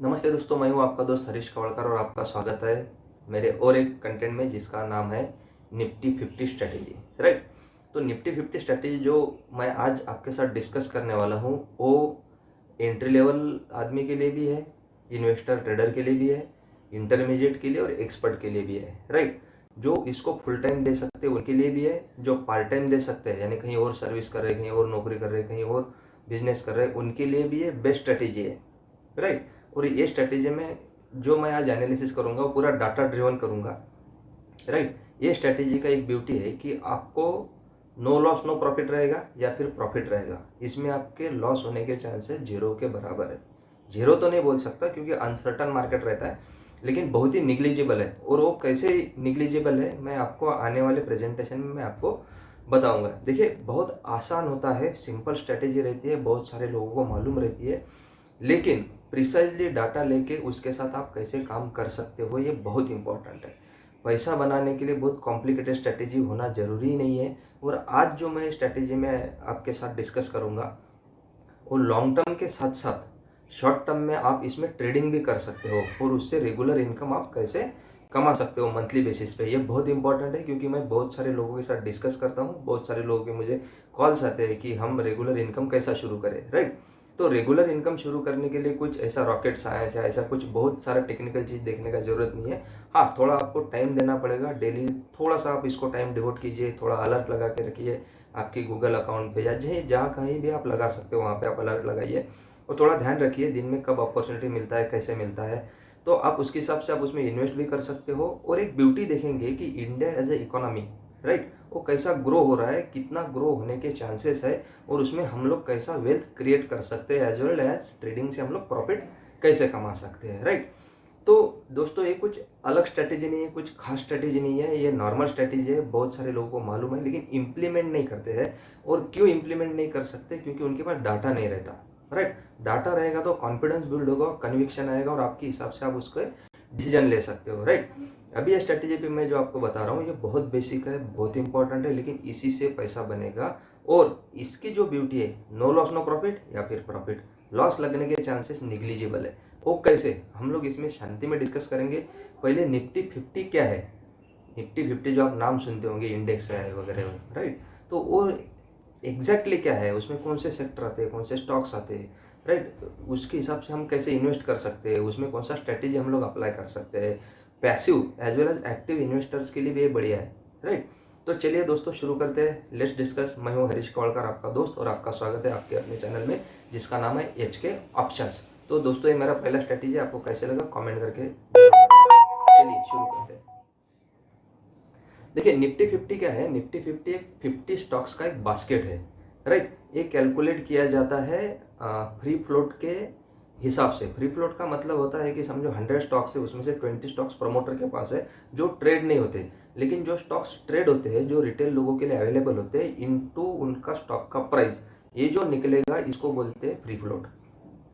नमस्ते दोस्तों, मैं हूं आपका दोस्त हरीश कवड़कर और आपका स्वागत है मेरे और एक कंटेंट में जिसका नाम है निफ्टी 50 स्ट्रैटेजी। राइट। तो निफ्टी 50 स्ट्रैटेजी जो मैं आज आपके साथ डिस्कस करने वाला हूं वो एंट्री लेवल आदमी के लिए भी है, इन्वेस्टर ट्रेडर के लिए भी है, इंटरमीडिएट के लिए और एक्सपर्ट के लिए भी है। राइट। जो इसको फुल टाइम दे सकते हैं उनके लिए भी है, जो पार्ट टाइम दे सकते हैं यानी कहीं और सर्विस कर रहे, कहीं और नौकरी कर रहे, कहीं और बिजनेस कर रहे, उनके लिए भी ये बेस्ट स्ट्रैटेजी है। राइट। और ये स्ट्रैटेजी में जो मैं आज एनालिसिस करूंगा वो पूरा डाटा ड्रिवन करूंगा। राइट। ये स्ट्रैटेजी का एक ब्यूटी है कि आपको नो लॉस नो प्रॉफिट रहेगा या फिर प्रॉफिट रहेगा, इसमें आपके लॉस होने के चांसेस जीरो के बराबर है। जीरो तो नहीं बोल सकता क्योंकि अनसर्टन मार्केट रहता है, लेकिन बहुत ही निग्लिजिबल है। और वो कैसे निग्लिजिबल है मैं आपको आने वाले प्रेजेंटेशन में मैं आपको बताऊंगा। देखिए, बहुत आसान होता है, सिंपल स्ट्रैटेजी रहती है, बहुत सारे लोगों को मालूम रहती है, लेकिन प्रिसाइजली डाटा लेके उसके साथ आप कैसे काम कर सकते हो ये बहुत इंपॉर्टेंट है। पैसा बनाने के लिए बहुत कॉम्प्लिकेटेड स्ट्रैटेजी होना जरूरी नहीं है। और आज जो मैं स्ट्रैटेजी में आपके साथ डिस्कस करूंगा वो लॉन्ग टर्म के साथ साथ शॉर्ट टर्म में आप इसमें ट्रेडिंग भी कर सकते हो और उससे रेगुलर इनकम आप कैसे कमा सकते हो मंथली बेसिस पे। ये बहुत इंपॉर्टेंट है क्योंकि मैं बहुत सारे लोगों के साथ डिस्कस करता हूँ, बहुत सारे लोगों के मुझे कॉल्स आते हैं कि हम रेगुलर इनकम कैसा शुरू करें। राइट। तो रेगुलर इनकम शुरू करने के लिए कुछ ऐसा रॉकेट साइंस या ऐसा कुछ बहुत सारा टेक्निकल चीज़ देखने का जरूरत नहीं है। हाँ, थोड़ा आपको टाइम देना पड़ेगा, डेली थोड़ा सा आप इसको टाइम डिवोट कीजिए, थोड़ा अलर्ट लगा के रखिए आपकी गूगल अकाउंट पे या जहाँ कहीं भी आप लगा सकते हो वहाँ पे आप अलर्ट लगाइए और थोड़ा ध्यान रखिए दिन में कब अपॉर्चुनिटी मिलता है, कैसे मिलता है, तो आप उसके हिसाब से आप उसमें इन्वेस्ट भी कर सकते हो। और एक ब्यूटी देखेंगे कि India as a economy, right, वो कैसा ग्रो हो रहा है, कितना ग्रो होने के चांसेस है और उसमें हम लोग कैसा वेल्थ क्रिएट कर सकते हैं, एज वेल एज ट्रेडिंग से हम लोग प्रॉफिट कैसे कमा सकते हैं। राइट। तो दोस्तों, ये कुछ अलग स्ट्रैटेजी नहीं है, कुछ खास स्ट्रैटेजी नहीं है, ये नॉर्मल स्ट्रैटेजी है, बहुत सारे लोगों को मालूम है लेकिन इंप्लीमेंट नहीं करते हैं। और क्यों इंप्लीमेंट नहीं कर सकते? क्योंकि उनके पास डाटा नहीं रहता। राइट। डाटा रहेगा तो कॉन्फिडेंस बिल्ड होगा, कन्विक्शन आएगा और आपके हिसाब से आप उसको डिसीजन ले सकते हो। राइट। अभी ये स्ट्रैटेजी पे मैं जो आपको बता रहा हूँ ये बहुत बेसिक है, बहुत इंपॉर्टेंट है, लेकिन इसी से पैसा बनेगा। और इसकी जो ब्यूटी है, नो लॉस नो प्रॉफिट या फिर प्रॉफिट लॉस लगने के चांसेस निग्लिजिबल है। वो कैसे, हम लोग इसमें शांति में डिस्कस करेंगे। पहले निफ्टी 50 क्या है? निफ्टी 50 जो आप नाम सुनते होंगे, इंडेक्स है वगैरह, राइट, तो वो एग्जैक्टली क्या है, उसमें कौन से सेक्टर आते हैं, कौन से स्टॉक्स आते हैं, राइट, उसके हिसाब से हम कैसे इन्वेस्ट कर सकते हैं, उसमें कौन सा स्ट्रेटेजी हम लोग अप्लाई कर सकते हैं। Passive as well as active investors के लिए भी ये बढ़िया है। राइट। तो चलिए दोस्तों शुरू करते हैं, लेट्स डिस्कस। मैं हूँ हरीश कवड़कर, आपका दोस्त, और आपका स्वागत है आपके अपने चैनल में जिसका नाम है HK ऑप्शंस। तो दोस्तों, ये मेरा पहला स्ट्रेटेजी, आपको कैसे लगा कमेंट करके जरूर बताइए। चलिए शुरू करते हैं। देखिए, निफ्टी 50 क्या है? निफ्टी 50 एक 50 स्टॉक्स का एक बास्केट है। राइट। ये कैलकुलेट किया जाता है फ्री फ्लोट के हिसाब से। फ्री फ्लोट का मतलब होता है कि समझो 100 स्टॉक्स है, उसमें से 20 स्टॉक्स प्रमोटर के पास है जो ट्रेड नहीं होते, लेकिन जो स्टॉक्स ट्रेड होते हैं, जो रिटेल लोगों के लिए अवेलेबल होते हैं, इनटू उनका स्टॉक का प्राइस, ये जो निकलेगा इसको बोलते हैं फ्री फ्लोट।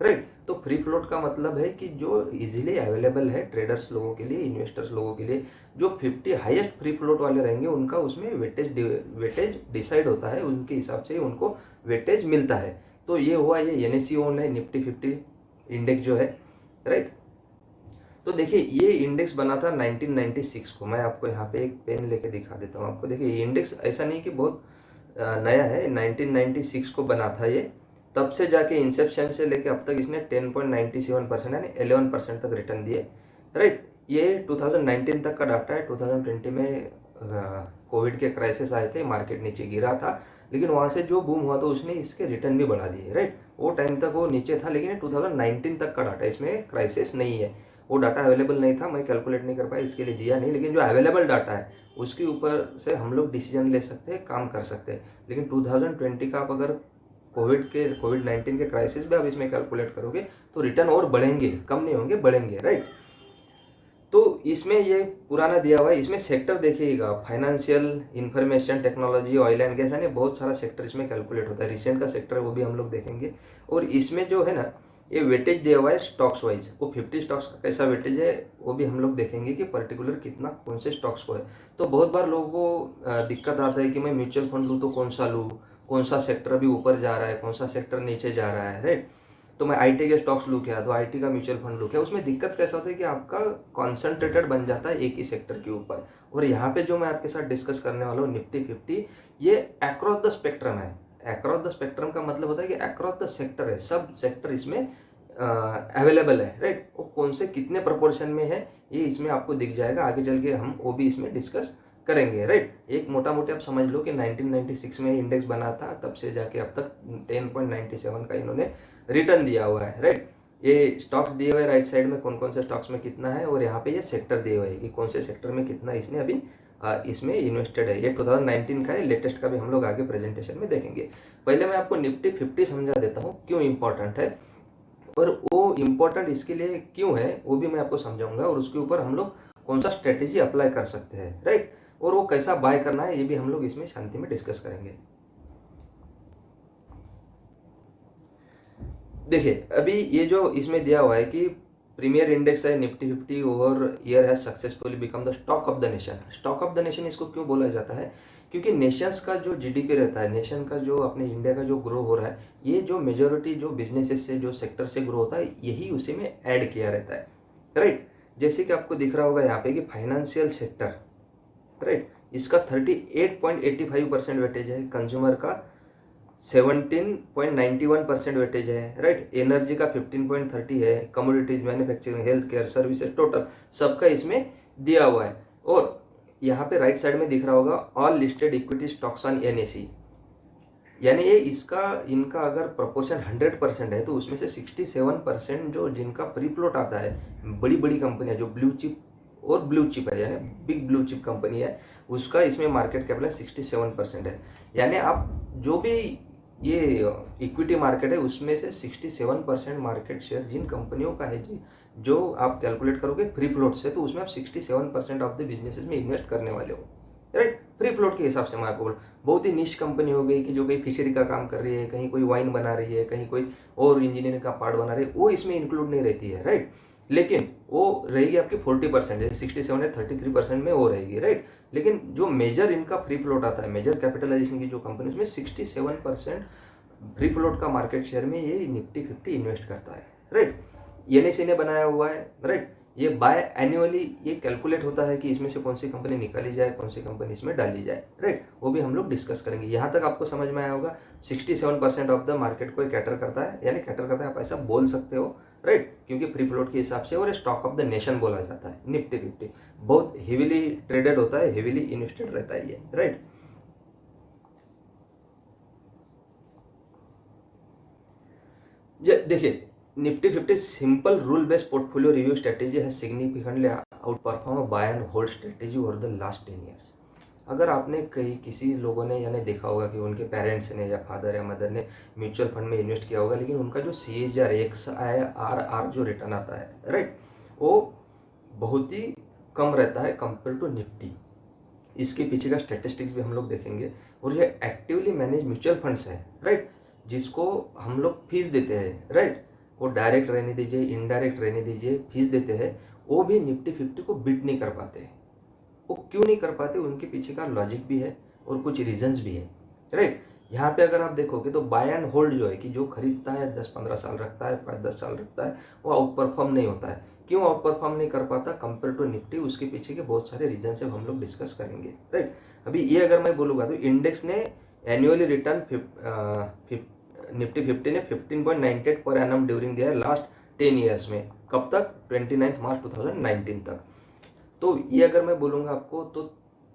राइट। तो फ्री फ्लोट का मतलब है कि जो इजीली अवेलेबल है ट्रेडर्स लोगों के लिए, इन्वेस्टर्स लोगों के लिए, जो 50 हाईएस्ट फ्री फ्लोट वाले रहेंगे उनका उसमें वेटेज डिसाइड होता है, उनके हिसाब से उनको वेटेज मिलता है। तो ये हुआ, ये NSE ओन है निफ्टी 50 इंडेक्स जो है। राइट। तो देखिए, ये इंडेक्स बना था 1996 को। मैं आपको यहाँ पे एक पेन लेके दिखा देता हूँ आपको। देखिए, ये इंडेक्स ऐसा नहीं कि बहुत नया है, 1996 को बना था ये। तब से जाके इंसेप्शन से लेके अब तक इसने 10.97% यानी 11% तक रिटर्न दिए। राइट। ये 2019 तक का डाटा है। 2020 में कोविड के क्राइसिस आए थे, मार्केट नीचे गिरा था, लेकिन वहाँ से जो बूम हुआ तो उसने इसके रिटर्न भी बढ़ा दिए। राइट। वो टाइम तक वो नीचे था, लेकिन 2019 तक का डाटा, इसमें क्राइसिस नहीं है। वो डाटा अवेलेबल नहीं था, मैं कैलकुलेट नहीं कर पाया, इसके लिए दिया नहीं, लेकिन जो अवेलेबल डाटा है उसके ऊपर से हम लोग डिसीजन ले सकते हैं, काम कर सकते हैं। लेकिन 2020 का आप अगर कोविड-19 के क्राइसिस भी आप इसमें कैलकुलेट करोगे तो रिटर्न और बढ़ेंगे, कम नहीं होंगे, बढ़ेंगे। राइट। तो इसमें ये पुराना दिया हुआ है। इसमें सेक्टर देखिएगा, financial, information technology, oil and gas, यानी बहुत सारा सेक्टर इसमें कैलकुलेट होता है। रिसेंट का सेक्टर है वो भी हम लोग देखेंगे। और इसमें जो है ना, ये वेटेज दिया हुआ है स्टॉक्स वाइज। वो 50 स्टॉक्स का कैसा वेटेज है वो भी हम लोग देखेंगे कि पर्टिकुलर कितना कौन से स्टॉक्स को है। तो बहुत बार लोगों को दिक्कत आता है कि मैं म्यूचुअल फंड लूँ तो कौन सा लूँ, कौन सा सेक्टर अभी ऊपर जा रहा है, कौन सा सेक्टर नीचे जा रहा है। राइट। तो मैं आईटी के स्टॉक्स लूँ क्या, तो आईटी का म्यूचुअल फंड लूँ क्या। उसमें दिक्कत कैसा होता है कि आपका कॉन्सेंट्रेटेड बन जाता है एक ही सेक्टर के ऊपर। और यहाँ पे जो मैं आपके साथ डिस्कस करने वाला हूँ निफ्टी 50, ये अक्रॉस द स्पेक्ट्रम है। अक्रॉस द स्पेक्ट्रम का मतलब होता है कि अक्रॉस द सेक्टर है, सब सेक्टर इसमें अवेलेबल है, राइट। वो कौन से कितने प्रोपोर्शन में है ये इसमें आपको दिख जाएगा, आगे चल के हम वो भी इसमें डिस्कस करेंगे, राइट। एक मोटा मोटी आप समझ लो कि 1996 में इंडेक्स बना था, तब से जाके अब तक 10.97 का इन्होंने रिटर्न दिया हुआ है, राइट। ये स्टॉक्स दिए हुए राइट साइड में कौन कौन से स्टॉक्स में कितना है, और यहाँ पे ये सेक्टर दिए हुए हैं कि कौन से सेक्टर में कितना इसने अभी इसमें इन्वेस्टेड है। ये 2019 का है, लेटेस्ट का भी हम लोग आगे प्रेजेंटेशन में देखेंगे। पहले मैं आपको निफ्टी 50 समझा देता हूँ क्यों इंपॉर्टेंट है, और वो इम्पोर्टेंट इसके लिए क्यों है वो भी मैं आपको समझाऊंगा, और उसके ऊपर हम लोग कौन सा स्ट्रेटेजी अप्लाई कर सकते हैं, राइट। और वो कैसा बाय करना है ये भी हम लोग इसमें शांति में डिस्कस करेंगे। देखिए अभी ये जो इसमें दिया हुआ है कि प्रीमियर इंडेक्स है Nifty 50 over year has successfully become the stock of the nation. Stock of the nation इसको क्यों बोला जाता है, क्योंकि नेशंस का जो जीडीपी रहता है, नेशन का जो अपने इंडिया का जो ग्रो हो रहा है, ये जो मेजोरिटी जो बिजनेसेस से जो सेक्टर से ग्रो होता है यही उसी में ऐड किया रहता है, राइट। जैसे कि आपको दिख रहा होगा यहाँ पे कि फाइनेंशियल सेक्टर, राइट, इसका 38.85% वेटेज है, कंज्यूमर का 17.91% वेटेज है, राइट। एनर्जी का 15.30 है, commodities, manufacturing, health care, services, total सबका इसमें दिया हुआ है। और यहाँ पे राइट साइड में दिख रहा होगा all listed equity stocks on NSE, यानी ये इसका इनका अगर प्रोपोर्शन 100% है तो उसमें से 67% जो जिनका फ्री फ्लोट आता है, बड़ी बड़ी कंपनियां जो ब्लू चिप और ब्लू चिप है, यानी बिग ब्लू चिप कंपनी है, उसका इसमें मार्केट कैपिटल 67% है। यानी आप जो भी ये इक्विटी मार्केट है उसमें से 67% मार्केट शेयर जिन कंपनियों का है जी, जो आप कैलकुलेट करोगे फ्री फ्लोट से, तो उसमें आप 67% ऑफ द बिजनेसेस में इन्वेस्ट करने वाले हो, राइट। फ्री फ्लोट के हिसाब से मैं आपको बोल, बहुत ही निश कंपनी हो गई कि जो कहीं फिशरी का काम कर रही है, कहीं कोई वाइन बना रही है, कहीं कोई और इंजीनियरिंग का पार्ट बना रही है, वो इसमें इंक्लूड नहीं रहती है, राइट। लेकिन वो रहेगी आपकी 40%, जैसे 67 है 33% में वो रहेगी, राइट। लेकिन जो मेजर इनका फ्री फ्लोट आता है, मेजर कैपिटलाइजेशन की जो कंपनी, उसमें 67% फ्री फ्लोट का मार्केट शेयर में ये निफ्टी 50 इन्वेस्ट करता है, राइट। एनएसई ने बनाया हुआ है, राइट। ये बाय एनुअली ये कैलकुलेट होता है कि इसमें से कौन सी कंपनी निकाली जाए, कौन सी कंपनी इसमें डाली जाए, राइट। वो भी हम लोग डिस्कस करेंगे। यहाँ तक आपको समझ में आया होगा 67% ऑफ द मार्केट को कैटर करता है, यानी कैटर करता है आप ऐसा बोल सकते हो, राइट, क्योंकि फ्री फ्लोट के हिसाब से, और स्टॉक ऑफ द नेशन बोला जाता है निफ्टी 50। बहुत हेविली ट्रेडेड होता है, हेविली इन्वेस्टेड रहता है ये, राइट। देखिए Nifty 50 simple rule based portfolio review strategy है significantly outperform buy and hold strategy over the last 10 years. अगर आपने कहीं किसी लोगों ने यानी देखा होगा कि उनके पेरेंट्स ने या फादर या मदर ने म्यूचुअल फंड में इन्वेस्ट किया होगा, लेकिन उनका जो CAGR XIRR जो रिटर्न आता है, राइट, वो बहुत ही कम रहता है कंपेयर टू निफ्टी। इसके पीछे का स्टैटिस्टिक्स भी हम लोग देखेंगे। और ये एक्टिवली मैनेज म्यूचुअल फंड्स है, राइट, जिसको हम लोग फीस देते हैं, राइट, वो डायरेक्ट रहने दीजिए, इनडायरेक्ट रहने दीजिए, फीस देते हैं, वो भी निफ्टी 50 को बीट नहीं कर पाते। वो क्यों नहीं कर पाते, उनके पीछे का लॉजिक भी है और कुछ रीजंस भी है, राइट। यहाँ पे अगर आप देखोगे तो बाय एंड होल्ड जो है कि जो खरीदता है 10-15 साल रखता है, 5-10 साल रखता है, वो आउट परफॉर्म नहीं होता है। क्यों आउट परफॉर्म नहीं कर पाता कंपेयर टू निफ्टी, उसके पीछे के बहुत सारे रीजन से हम लोग डिस्कस करेंगे, राइट। अभी ये अगर मैं बोलूँगा तो इंडेक्स ने एनुअली रिटर्न निफ्टी 50 ने 15.98 पर एनम ड्यूरिंग दिया है लास्ट 10 ईयर्स में। कब तक? 29 मार्च 2019 तक। तो ये अगर मैं बोलूँगा आपको तो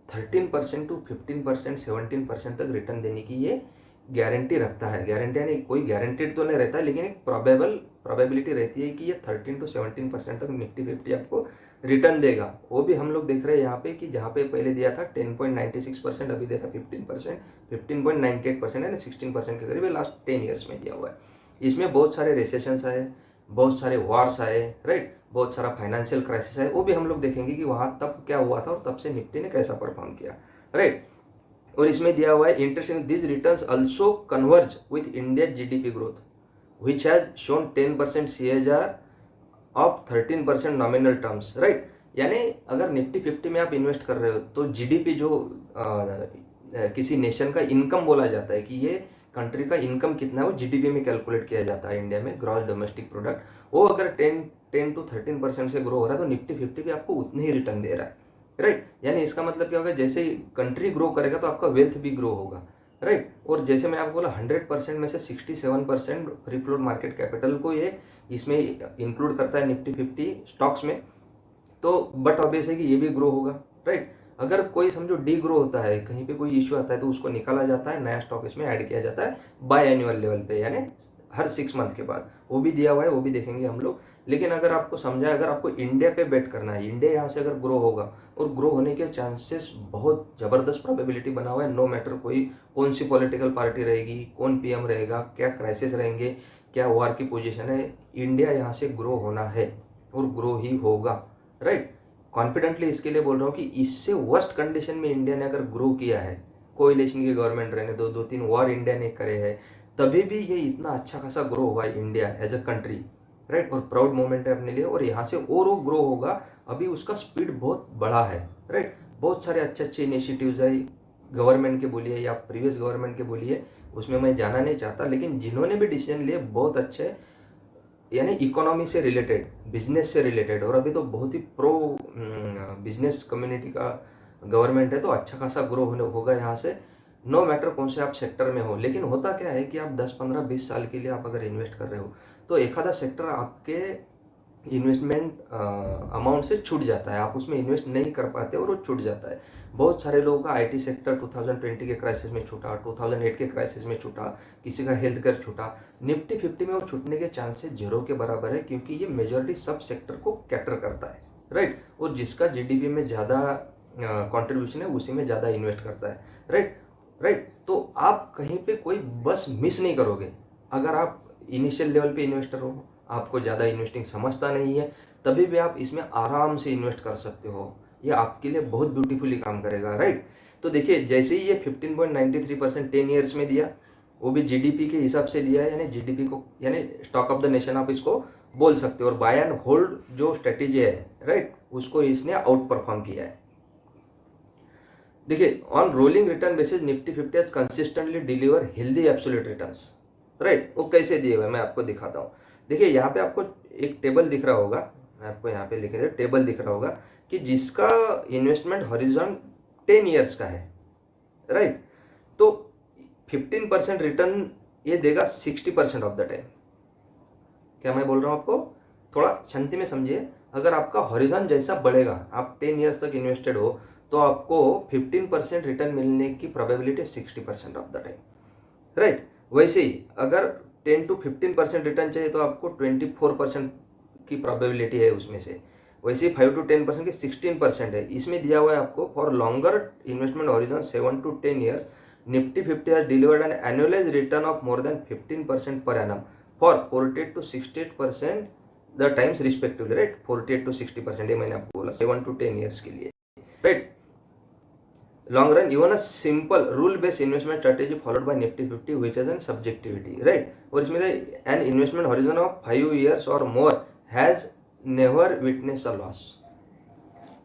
13% टू 15%, 17% तक रिटर्न देने की ये गारंटी रखता है। गारंटी यानी कोई गारंटीड तो नहीं रहता है, लेकिन एक प्रोबेबिलिटी रहती है कि ये 13 टू 17% तक निफ्टी 50 आपको रिटर्न देगा। वो भी हम लोग देख रहे हैं यहाँ पे कि जहाँ पे पहले दिया था 10.96%, अभी दे रहा 15%, 15.98% यानी 16% के करीब लास्ट 10 ईयर्स में दिया हुआ है। इसमें बहुत सारे रिसेशंस आए, बहुत सारे वॉर्स आए, राइट, बहुत सारा फाइनेंशियल क्राइसिस है, वो भी हम लोग देखेंगे कि वहाँ तब क्या हुआ था और तब से निफ्टी ने कैसा परफॉर्म किया, राइट। और इसमें दिया हुआ है interesting this returns also converge with India GDP growth which has shown 10% CAGR of 13% nominal terms, right. यानी अगर निफ्टी 50 में आप इन्वेस्ट कर रहे हो तो जीडीपी जो किसी नेशन का इनकम बोला जाता है कि ये कंट्री का इनकम कितना है वो जीडीपी में कैलकुलेट किया जाता है इंडिया में, ग्रॉस डोमेस्टिक प्रोडक्ट। वो अगर 10 to 13% से ग्रो हो रहा है तो निफ्टी 50 भी आपको उतनी ही रिटर्न दे रहा है, राइट। यानी इसका मतलब क्या होगा, जैसे ही कंट्री ग्रो करेगा तो आपका वेल्थ भी ग्रो होगा, राइट। और जैसे मैंने आपको बोला 100% में से 67% फ्री फ्लोट मार्केट कैपिटल को ये इसमें इंक्लूड करता है निफ्टी 50 स्टॉक्स में। तो बट ऑब्वियस है कि ये भी ग्रो होगा, राइट। अगर कोई समझो डी ग्रो होता है, कहीं पे कोई इश्यू आता है तो उसको निकाला जाता है, नया स्टॉक इसमें ऐड किया जाता है बाय एनुअल लेवल पे, यानी हर 6 मंथ के बाद। वो भी दिया हुआ है, वो भी देखेंगे हम लोग। लेकिन अगर आपको समझा, अगर आपको इंडिया पे बेट करना है, इंडिया यहाँ से अगर ग्रो होगा और ग्रो होने के चांसेस बहुत ज़बरदस्त प्रोबेबिलिटी बना हुआ है, नो मैटर कोई कौन सी पॉलिटिकल पार्टी रहेगी, कौन पीएम रहेगा, क्या क्राइसिस रहेंगे, क्या वार की पोजीशन है, इंडिया यहाँ से ग्रो होना है और ग्रो ही होगा, राइट। कॉन्फिडेंटली इसके लिए बोल रहा हूँ कि इससे वर्स्ट कंडीशन में इंडिया ने अगर ग्रो किया है, कोएलिशन की गवर्नमेंट रहने दो, 2-3 वॉर इंडिया ने करे हैं, तभी भी ये इतना अच्छा खासा ग्रो हुआ है India as a country, right. और प्राउड मोमेंट है अपने लिए, और यहाँ से और वो ग्रो होगा। अभी उसका स्पीड बहुत बड़ा है, राइट। बहुत सारे अच्छे अच्छे इनिशिएटिव्स है गवर्नमेंट के बोलिए या प्रीवियस गवर्नमेंट के बोलिए, उसमें मैं जाना नहीं चाहता, लेकिन जिन्होंने भी डिसीजन लिए बहुत अच्छे, यानी इकोनॉमी से रिलेटेड, बिजनेस से रिलेटेड। और अभी तो बहुत ही प्रो बिजनेस कम्युनिटी का गवर्नमेंट है, तो अच्छा खासा ग्रो होने होगा यहाँ से, नो मैटर कौन से आप सेक्टर में हो। लेकिन होता क्या है कि आप 10-15-20 साल के लिए आप अगर इन्वेस्ट कर रहे हो तो एक आधा सेक्टर आपके इन्वेस्टमेंट अमाउंट से छूट जाता है, आप उसमें इन्वेस्ट नहीं कर पाते और वो छूट जाता है। बहुत सारे लोगों का आईटी सेक्टर 2020 के क्राइसिस में छूटा, 2008 के क्राइसिस में छूटा, किसी का हेल्थ केयर छूटा। निफ्टी 50 में वो छूटने के चांसेस 0 के बराबर है, क्योंकि ये मेजॉरिटी सब सेक्टर को कैटर करता है, राइट। और जिसका जीडीपी में ज़्यादा कंट्रीब्यूशन है उसी में ज़्यादा इन्वेस्ट करता है, राइट, राइट। तो आप कहीं पे कोई बस मिस नहीं करोगे अगर आप इनिशियल लेवल पे इन्वेस्टर हो, आपको ज़्यादा इन्वेस्टिंग समझता नहीं है, तभी भी आप इसमें आराम से इन्वेस्ट कर सकते हो। ये आपके लिए बहुत ब्यूटीफुली काम करेगा, राइट। तो देखिए, जैसे ही ये 15.93% 10 ईयर्स में दिया, वो भी जीडीपी के हिसाब से दिया है, यानी जीडीपी को, यानी स्टॉक ऑफ द नेशन आप इसको बोल सकते हो। और बाय एंड होल्ड जो स्ट्रेटेजी है, राइट, उसको इसने आउट परफॉर्म किया है। देखिए, on rolling return basis Nifty 50 has consistently deliver healthy absolute returns, right. वो कैसे दिए हुए मैं आपको दिखाता हूँ। देखिए, यहाँ पे आपको एक टेबल दिख रहा होगा, मैं आपको यहाँ पे लिखे टेबल दिख रहा होगा कि जिसका इन्वेस्टमेंट हॉरिजॉन 10 ईयर्स का है, राइट। तो 15% रिटर्न ये देगा 60% ऑफ द टाइम। क्या मैं बोल रहा हूँ आपको, थोड़ा शांति में समझिए। अगर आपका हॉरिजॉन जैसा बढ़ेगा, आप 10 ईयर्स तक इन्वेस्टेड हो, तो आपको 15% रिटर्न मिलने की probability 60% of the time, right. वैसे ही अगर 10 to 15% रिटर्न चाहिए तो आपको 24% की प्रोबेबिलिटी है उसमें से। वैसे ही 5 to 10% की 16% है। इसमें दिया हुआ है आपको for longer investment horizon 7 to 10 years Nifty 50 has delivered an annualised return of more than 15% per annum for 48 to 68% the times respectively, right. 48 to 60%, ये मैंने आपको बोला 7 to 10 ईयर्स के लिए, right. Long run, even a simple rule-based investment strategy followed by Nifty 50, which has an subjectivity, right? और इसमें an investment horizon of 5 years or more has never witnessed a loss.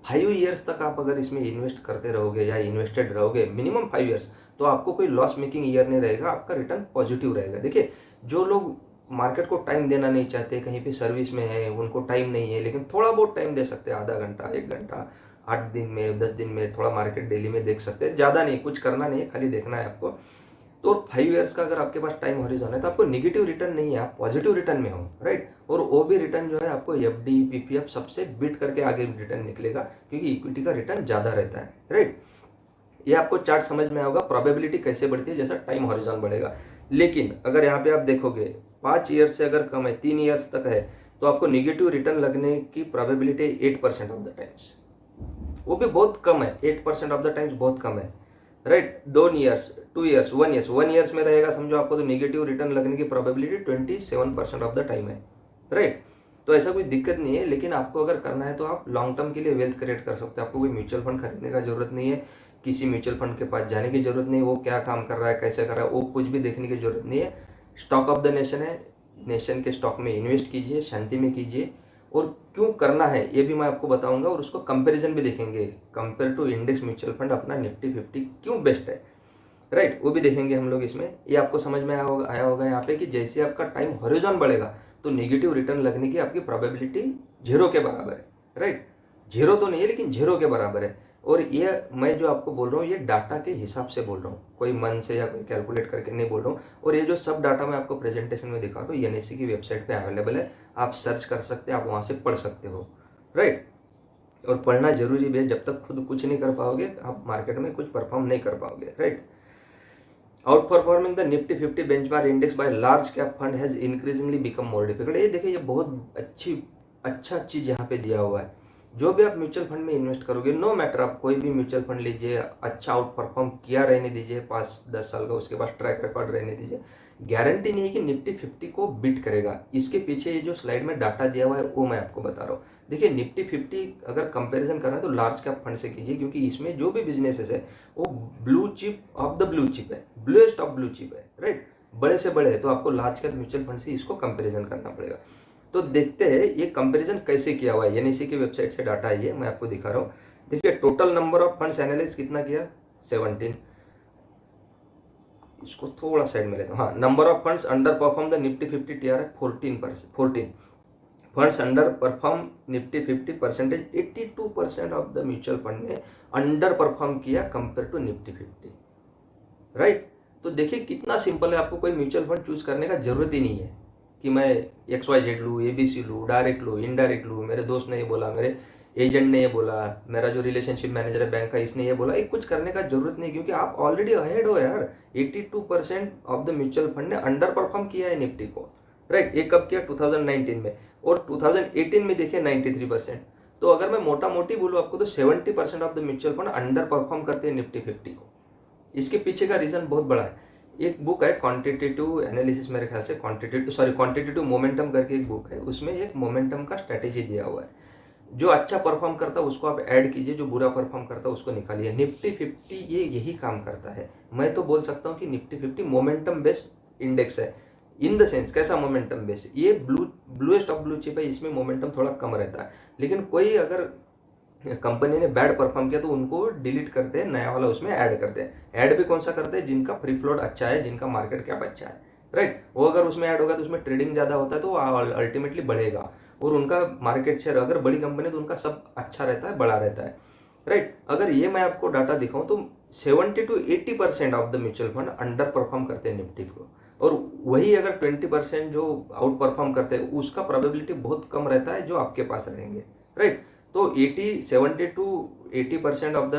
5 years तक आप अगर इसमें invest करते रहोगे या invested रहोगे, मिनिमम 5 years, तो आपको कोई लॉस मेकिंग ईयर नहीं रहेगा, आपका रिटर्न पॉजिटिव रहेगा। देखिए, जो लोग मार्केट को टाइम देना नहीं चाहते, कहीं पे सर्विस में है, उनको टाइम नहीं है, लेकिन थोड़ा बहुत टाइम दे सकते हैं, आधा घंटा, 1 घंटा, 8 दिन में, 10 दिन में थोड़ा मार्केट डेली में देख सकते हैं। ज़्यादा नहीं, कुछ करना नहीं है, खाली देखना है आपको। तो 5 ईयर्स का अगर आपके पास टाइम हॉरिजॉन है तो आपको निगेटिव रिटर्न नहीं है, आप पॉजिटिव रिटर्न में हो, राइट। और वो भी रिटर्न जो है आपको एफडी, पीपीएफ सबसे बीट करके आगे रिटर्न निकलेगा, क्योंकि इक्विटी का रिटर्न ज़्यादा रहता है, राइट। ये आपको चार्ट समझ में आएगा, प्रोबेबिलिटी कैसे बढ़ती है जैसा टाइम हॉरिजॉन बढ़ेगा। लेकिन अगर यहाँ पे आप देखोगे 5 ईयर्स से अगर कम है, 3 ईयर्स तक है, तो आपको निगेटिव रिटर्न लगने की प्रोबेबिलिटी 8% ऑफ द टाइम्स, वो भी बहुत कम है। 8% ऑफ द टाइम्स बहुत कम है, राइट। 2 ईयर्स, 2 ईयर्स, 1 ईयर्स में रहेगा समझो आपको, तो निगेटिव रिटर्न लगने की प्रोबेबिलिटी 27% ऑफ द टाइम है, राइट। तो ऐसा कोई दिक्कत नहीं है, लेकिन आपको अगर करना है तो आप लॉन्ग टर्म के लिए वेल्थ क्रिएट कर सकते हैं। आपको कोई म्यूचुअल फंड खरीदने का जरूरत नहीं है, किसी म्यूचुअल फंड के पास जाने की जरूरत नहीं है, वो क्या काम कर रहा है, कैसे कर रहा है, वो कुछ भी देखने की जरूरत नहीं है। स्टॉक ऑफ द नेशन है, नेशन के स्टॉक में इन्वेस्ट कीजिए, शांति में कीजिए। और क्यों करना है ये भी मैं आपको बताऊंगा, और उसको कंपैरिजन भी देखेंगे, compare to index mutual fund अपना निफ्टी 50 क्यों बेस्ट है। राइट, वो भी देखेंगे हम लोग इसमें। ये आपको समझ में आया होगा यहाँ पे कि जैसे आपका टाइम हॉरिजॉन बढ़ेगा तो नेगेटिव रिटर्न लगने की आपकी प्रोबेबिलिटी जीरो के बराबर है। राइट, जीरो तो नहीं है लेकिन जीरो के बराबर है। और ये मैं जो आपको बोल रहा हूँ ये डाटा के हिसाब से बोल रहा हूँ, कोई मन से या कोई कैलकुलेट करके नहीं बोल रहा हूँ। और ये जो सब डाटा मैं आपको प्रेजेंटेशन में दिखा रहा हूँ एनएससी की वेबसाइट पे अवेलेबल है, आप सर्च कर सकते हैं, आप वहाँ से पढ़ सकते हो। राइट, और पढ़ना जरूरी भी है, जब तक खुद कुछ नहीं कर पाओगे आप मार्केट में कुछ परफॉर्म नहीं कर पाओगे। Right, outperforming the Nifty 50 benchmark index by large cap fund has increasingly become more difficult. ये देखिए, ये बहुत अच्छा चीज यहाँ पे दिया हुआ है। जो भी आप म्यूचुअल फंड में इन्वेस्ट करोगे, नो मैटर आप कोई भी म्यूचुअल फंड लीजिए, अच्छा आउट परफॉर्म किया रहने दीजिए 5-10 साल का, उसके बाद ट्रैक रिकॉर्ड रहने दीजिए, गारंटी नहीं है कि निफ्टी 50 को बीट करेगा। इसके पीछे ये जो स्लाइड में डाटा दिया हुआ है वो मैं आपको बता रहा हूँ। देखिए, निफ्टी 50 अगर कंपैरिजन करना है तो लार्ज कैप फंड से कीजिए, क्योंकि इसमें जो भी बिजनेसेस है वो blue chip off the blue chip है, ब्लूएस्ट ऑफ ब्लू चिप है। राइट, बड़े से बड़े है, तो आपको लार्ज कैप म्यूचुअल फंड से इसको कंपैरिजन करना पड़ेगा। तो देखते हैं ये कंपैरिजन कैसे किया हुआ है। एनएससी की वेबसाइट से डाटा है, ये मैं आपको दिखा रहा हूँ। देखिए, total number of funds analyst कितना किया, 17। इसको थोड़ा साइड में लेता हूँ। हाँ, number of funds under perform the Nifty 50 TR है 14%। Funds under perform Nifty 50 percentage 82% of the mutual fund ने अंडर परफॉर्म किया कंपेयर टू निफ्टी 50। राइट, तो देखिए कितना सिंपल है, आपको कोई म्यूचुअल फंड चूज करने का जरूरत ही नहीं है कि मैं XYZ लूँ, ABC लूँ, डायरेक्ट लूँ, इनडायरेक्ट लूँ, मेरे दोस्त ने ये बोला, मेरे एजेंट ने ये बोला, मेरा जो रिलेशनशिप मैनेजर है बैंक का इसने ये बोला। ये कुछ करने का जरूरत नहीं, क्योंकि आप ऑलरेडी अहेड हो यार। 82% ऑफ द म्यूचुअल फंड ने अंडर परफॉर्म किया है निफ्टी को। राइट, ये कब किया, 2019 में, और 2018 में देखिए 93%। तो अगर मैं मोटा मोटी बोलूँ आपको तो 70% of the mutual fund under perform करते हैं निफ्टी 50 को। इसके पीछे का रीजन बहुत बड़ा है। एक बुक है क्वांटिटेटिव एनालिसिस, मेरे ख्याल से क्वांटिटेटिव मोमेंटम करके एक बुक है, उसमें एक मोमेंटम का स्ट्रेटेजी दिया हुआ है। जो अच्छा परफॉर्म करता है उसको आप ऐड कीजिए, जो बुरा परफॉर्म करता है उसको निकालिए। निफ्टी 50 ये यही काम करता है। मैं तो बोल सकता हूँ कि निफ्टी 50 मोमेंटम बेस्ड इंडेक्स है। इन द सेंस, कैसा मोमेंटम बेस्ड, ये ब्लूएस्ट ऑफ ब्लू चिप है, इसमें मोमेंटम थोड़ा कम रहता है। लेकिन कोई अगर कंपनी ने बैड परफॉर्म किया तो उनको डिलीट करते हैं, नया वाला उसमें ऐड करते हैं। ऐड भी कौन सा करते हैं, जिनका फ्री फ्लोट अच्छा है, जिनका मार्केट कैप अच्छा है। राइट, वो अगर उसमें ऐड होगा तो उसमें ट्रेडिंग ज़्यादा होता है तो अल्टीमेटली बढ़ेगा, और उनका मार्केट शेयर, अगर बड़ी कंपनी तो उनका सब अच्छा रहता है, बड़ा रहता है। राइट, अगर ये मैं आपको डाटा दिखाऊं तो 70-80% of the mutual fund under perform करते हैं निफ्टी को, और वही अगर 20% जो आउट परफॉर्म करते हैं उसका प्रोबेबिलिटी बहुत कम रहता है जो आपके पास रहेंगे। राइट, तो 70-80% ऑफ द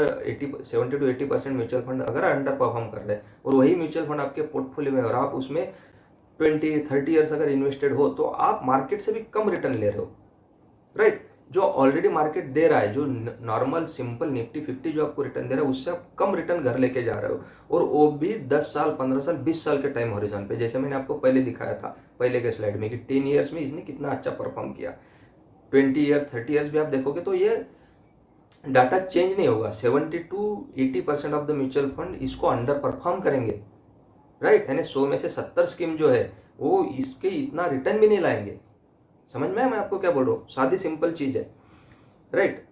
70-80% म्यूचुअल फंड अगर अंडर परफॉर्म कर रहे हैं, और वही म्यूचुअल फंड आपके पोर्टफोलियो में, और आप उसमें 20-30 ईयर्स अगर इन्वेस्टेड हो, तो आप मार्केट से भी कम रिटर्न ले रहे हो। राइट, जो ऑलरेडी मार्केट दे रहा है, जो नॉर्मल सिंपल निफ्टी 50 जो आपको रिटर्न दे रहा है, उससे आप कम रिटर्न घर लेके जा रहे हो, और वो भी 10 साल, 15 साल, 20 साल के टाइम हॉरिजॉन पे, जैसे मैंने आपको पहले दिखाया था पहले के स्लाइड में कि 10 ईयर्स में इसने कितना अच्छा परफॉर्म किया। 20 ईयर्स, 30 ईयर्स भी आप देखोगे तो ये डाटा चेंज नहीं होगा। 70-80% ऑफ द म्यूचुअल फंड इसको अंडर परफॉर्म करेंगे। राइट, यानी 100 में से 70 स्कीम जो है वो इसके इतना रिटर्न भी नहीं लाएंगे। समझ में है मैं आपको क्या बोल रहा हूँ, सादी सिंपल चीज है। राइट,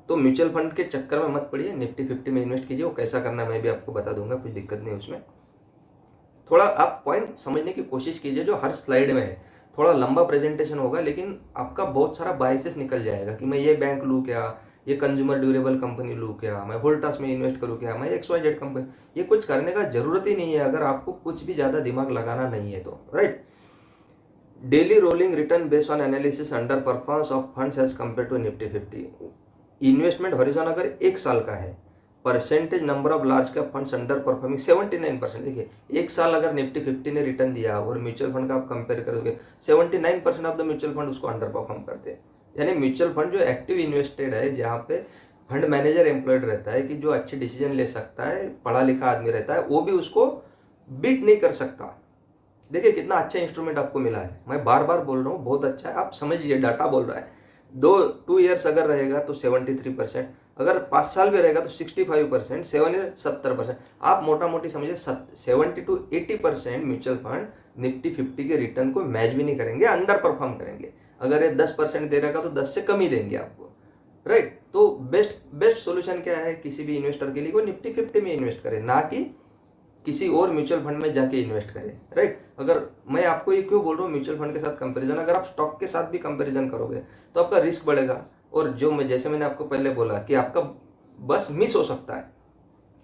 तो म्यूचुअल फंड के चक्कर में मत पड़िए, निफ्टी 50 में इन्वेस्ट कीजिए। वो कैसा करना है मैं भी आपको बता दूंगा, कुछ दिक्कत नहीं उसमें। थोड़ा आप पॉइंट समझने की कोशिश कीजिए जो हर स्लाइड में है। थोड़ा लंबा प्रेजेंटेशन होगा, लेकिन आपका बहुत सारा बायसेस निकल जाएगा कि मैं ये बैंक लूँ क्या, ये कंज्यूमर ड्यूरेबल कंपनी लूँ क्या, मैं वोल्टास में इन्वेस्ट करूँ क्या, मैं XYZ कंपनी। ये कुछ करने का जरूरत ही नहीं है अगर आपको कुछ भी ज़्यादा दिमाग लगाना नहीं है तो। Right, daily rolling return based on analysis underperformance of funds as compare to Nifty 50। Investment horizon अगर 1 साल का है, percentage number of large cap funds underperforming 79%। देखिए, 1 साल अगर निफ्टी 50 ने रिटर्न दिया और म्यूचुअल फंड का आप कंपेयर करोगे, 79% ऑफ द म्यूचुअल फंड उसको अंडर परफॉर्म करते हैं। यानी म्यूचुअल फंड जो एक्टिव इन्वेस्टेड है, जहाँ पे फंड मैनेजर एम्प्लॉयड रहता है कि जो अच्छे डिसीजन ले सकता है, पढ़ा लिखा आदमी रहता है, वो भी उसको बीट नहीं कर सकता। देखिए कितना अच्छा इंस्ट्रूमेंट आपको मिला है, मैं बार बार बोल रहा हूँ, बहुत अच्छा है। आप समझिए, डाटा बोल रहा है। 2 ईयर्स अगर रहेगा तो 73%, अगर 5 साल भी रहेगा तो 65%, 7 ईयर 70%। आप मोटा मोटी समझिए 70-80% म्यूचुअल फंड निफ्टी 50 के रिटर्न को मैच भी नहीं करेंगे, अंडर परफॉर्म करेंगे। अगर ये 10% दे रहेगा तो 10 से कम ही देंगे आपको। राइट। तो बेस्ट सॉल्यूशन क्या है किसी भी इन्वेस्टर के लिए, वो निफ्टी 50 में इन्वेस्ट करे, ना कि किसी और म्यूचुअल फंड में जाके इन्वेस्ट करें, राइट। अगर मैं आपको ये क्यों बोल रहा हूँ म्यूचुअल फंड के साथ कंपैरिजन, अगर आप स्टॉक के साथ भी कंपैरिजन करोगे तो आपका रिस्क बढ़ेगा, और जैसे मैंने आपको पहले बोला कि आपका बस मिस हो सकता है,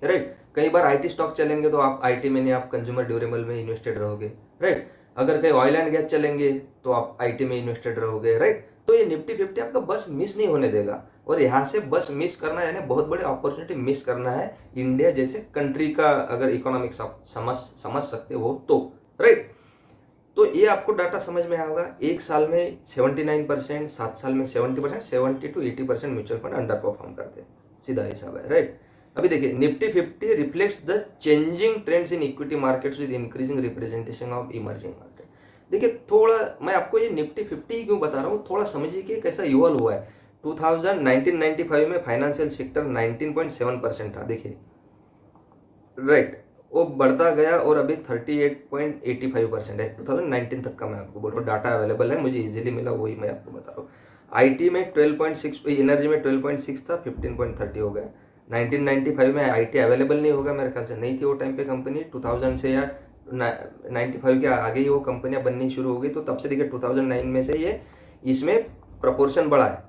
राइट। कई बार आईटी स्टॉक चलेंगे तो आप आईटी में नहीं, आप कंज्यूमर ड्यूरेबल में इन्वेस्टेड रहोगे, राइट। अगर कहीं ऑयल एंड गैस चलेंगे तो आप आईटी में इन्वेस्टेड रहोगे, राइट। तो ये निफ्टी 50 आपका बस मिस नहीं होने देगा, और यहाँ से बस मिस करना यानी बहुत बड़ी अपॉर्चुनिटी मिस करना है इंडिया जैसे कंट्री का, अगर इकोनॉमिक्स आप समझ सकते हो तो, राइट। तो ये आपको डाटा समझ में आएगा। एक साल में 79%, 7 साल में 70%, 70 to 80% mutual fund under perform करते हैं, सीधा हिसाब है, राइट। अभी देखिए Nifty 50 reflects the changing trends in equity markets with increasing representation of emerging market. देखिए थोड़ा मैं आपको ये निफ्टी 50 क्यों बता रहा हूँ, थोड़ा समझिए कि कैसा इवॉल्व हुआ है। 1995 में फाइनेंशियल सेक्टर 19.7% था, देखिए, राइट। वो बढ़ता गया और अभी 38.85% है 2019 तक का। मैं आपको बोल रहा हूँ डाटा अवेलेबल है, मुझे इजीली मिला, वही मैं आपको बता रहा हूँ। आईटी में 12.6, एनर्जी में 12.6 था, 15.30 हो गया। 1995 में आईटी अवेलेबल नहीं होगा, मेरे ख्याल से नहीं थी वो टाइम पे कंपनी, 2000 से या 95 के आगे ही वो कंपनियां बननी शुरू हो गई, तो तब से देखिए 2009 में से ये इसमें प्रपोर्शन बढ़ा है।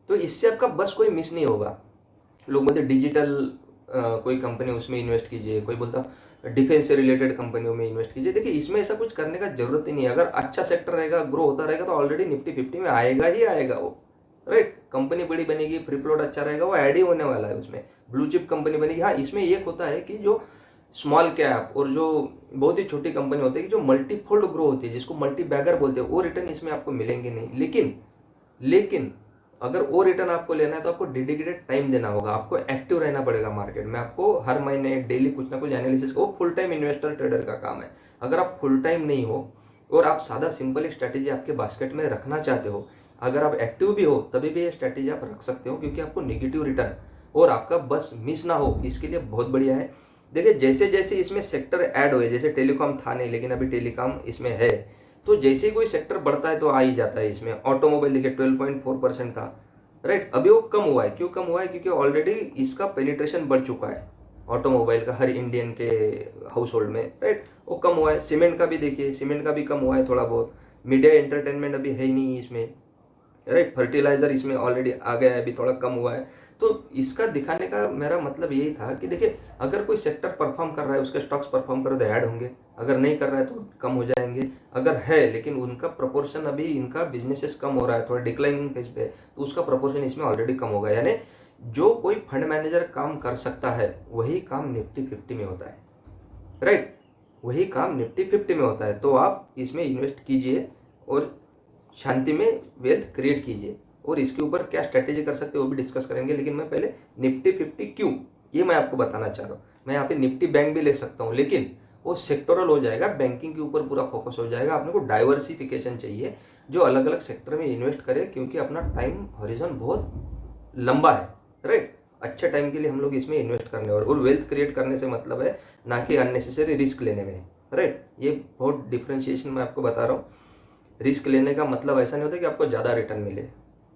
तो इससे आपका बस कोई मिस नहीं होगा। लोग बोलते डिजिटल कोई कंपनी उसमें इन्वेस्ट कीजिए, कोई बोलता डिफेंस से रिलेटेड कंपनियों में इन्वेस्ट कीजिए। देखिए इसमें ऐसा कुछ करने का जरूरत ही नहीं है। अगर अच्छा सेक्टर रहेगा, ग्रो होता रहेगा, तो ऑलरेडी निफ्टी 50 में आएगा ही आएगा वो, राइट। कंपनी बड़ी बनेगी, फ्री फ्लोट अच्छा रहेगा, वो ऐड ही होने वाला है उसमें, ब्लू चिप कंपनी बनेगी। हाँ, इसमें एक होता है कि जो स्मॉल कैप और जो बहुत ही छोटी कंपनी होती है कि जो मल्टीफोल्ड ग्रो होती है, जिसको मल्टी बैगर बोलते हैं, वो रिटर्न इसमें आपको मिलेंगे नहीं। लेकिन अगर वो रिटर्न आपको लेना है तो आपको डेडिकेटेड टाइम देना होगा, आपको एक्टिव रहना पड़ेगा मार्केट में, आपको हर महीने डेली कुछ ना कुछ एनालिसिस, वो फुल टाइम इन्वेस्टर ट्रेडर का काम है। अगर आप फुल टाइम नहीं हो और आप सादा सिंपल एक स्ट्रैटेजी आपके बास्केट में रखना चाहते हो, अगर आप एक्टिव भी हो तभी भी ये स्ट्रैटेजी आप रख सकते हो, क्योंकि आपको नेगेटिव रिटर्न और आपका बस मिस ना हो इसके लिए बहुत बढ़िया है। देखिए जैसे जैसे इसमें सेक्टर ऐड हुए, जैसे टेलीकॉम था नहीं लेकिन अभी टेलीकॉम इसमें है, तो जैसे ही कोई सेक्टर बढ़ता है तो आ ही जाता है इसमें। ऑटोमोबाइल देखिए 12.4% था, राइट। अभी वो कम हुआ है, क्यों कम हुआ है, क्योंकि ऑलरेडी इसका पेनिट्रेशन बढ़ चुका है ऑटोमोबाइल का हर इंडियन के हाउस होल्ड में, राइट। वो कम हुआ है। सीमेंट का भी देखिए, सीमेंट का भी कम हुआ है थोड़ा बहुत। मीडिया एंटरटेनमेंट अभी है ही नहीं इसमें, राइट। फर्टिलाइजर इसमें ऑलरेडी आ गया है, अभी थोड़ा कम हुआ है। तो इसका दिखाने का मेरा मतलब यही था कि देखिए अगर कोई सेक्टर परफॉर्म कर रहा है, उसके स्टॉक्स परफॉर्म कर रहे तो ऐड होंगे, अगर नहीं कर रहा है तो कम हो जाएंगे। अगर है लेकिन उनका प्रोपोर्शन, अभी इनका बिजनेसेस कम हो रहा है, थोड़ा डिक्लाइनिंग फेज पे, तो उसका प्रोपोर्शन इसमें ऑलरेडी कम होगा। यानी जो कोई फंड मैनेजर काम कर सकता है वही काम निफ्टी 50 में होता है, राइट। वही काम निफ्टी 50 में होता है। तो आप इसमें इन्वेस्ट कीजिए और शांति में वेल्थ क्रिएट कीजिए, और इसके ऊपर क्या स्ट्रेटेजी कर सकते हो वो भी डिस्कस करेंगे। लेकिन मैं पहले निफ्टी 50 क्यों, ये मैं आपको बताना चाह रहा हूँ। मैं यहाँ पे निफ्टी बैंक भी ले सकता हूँ, लेकिन वो सेक्टोरल हो जाएगा, बैंकिंग के ऊपर पूरा फोकस हो जाएगा। अपने को डाइवर्सिफिकेशन चाहिए, जो अलग अलग सेक्टर में इन्वेस्ट करे, क्योंकि अपना टाइम हॉरिजन बहुत लंबा है, राइट। अच्छे टाइम के लिए हम लोग इसमें इन्वेस्ट करने और वेल्थ क्रिएट करने से मतलब है, ना कि अननेसेसरी रिस्क लेने में, राइट। ये बहुत डिफ्रेंशिएशन मैं आपको बता रहा हूँ। रिस्क लेने का मतलब ऐसा नहीं होता कि आपको ज़्यादा रिटर्न मिले,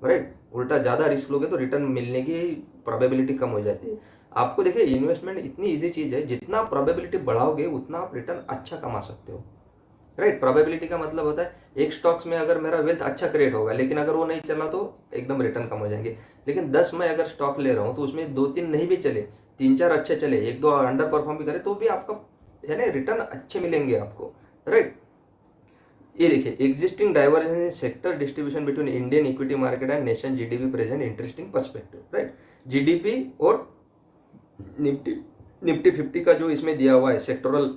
राइट। उल्टा ज़्यादा रिस्क लोगे तो रिटर्न मिलने की प्रोबेबिलिटी कम हो जाती है। आपको देखिए इन्वेस्टमेंट इतनी इजी चीज़ है, जितना प्रोबेबिलिटी बढ़ाओगे उतना आप रिटर्न अच्छा कमा सकते हो, राइट। प्रोबेबिलिटी का मतलब होता है एक स्टॉक्स में अगर मेरा वेल्थ अच्छा क्रिएट होगा, लेकिन अगर वो नहीं चला तो एकदम रिटर्न कम हो जाएंगे। लेकिन 10 मैं अगर स्टॉक ले रहा हूँ तो उसमें 2-3 नहीं भी चले, 3-4 अच्छे चले, 1-2 अंडर परफॉर्म भी करे, तो भी आपका यानी रिटर्न अच्छे मिलेंगे आपको, राइट। ये देखिए existing divergence in sector distribution between Indian equity market and nation GDP present interesting perspective, right. GDP और निफ्टी 50 का जो इसमें दिया हुआ है सेक्टोरल,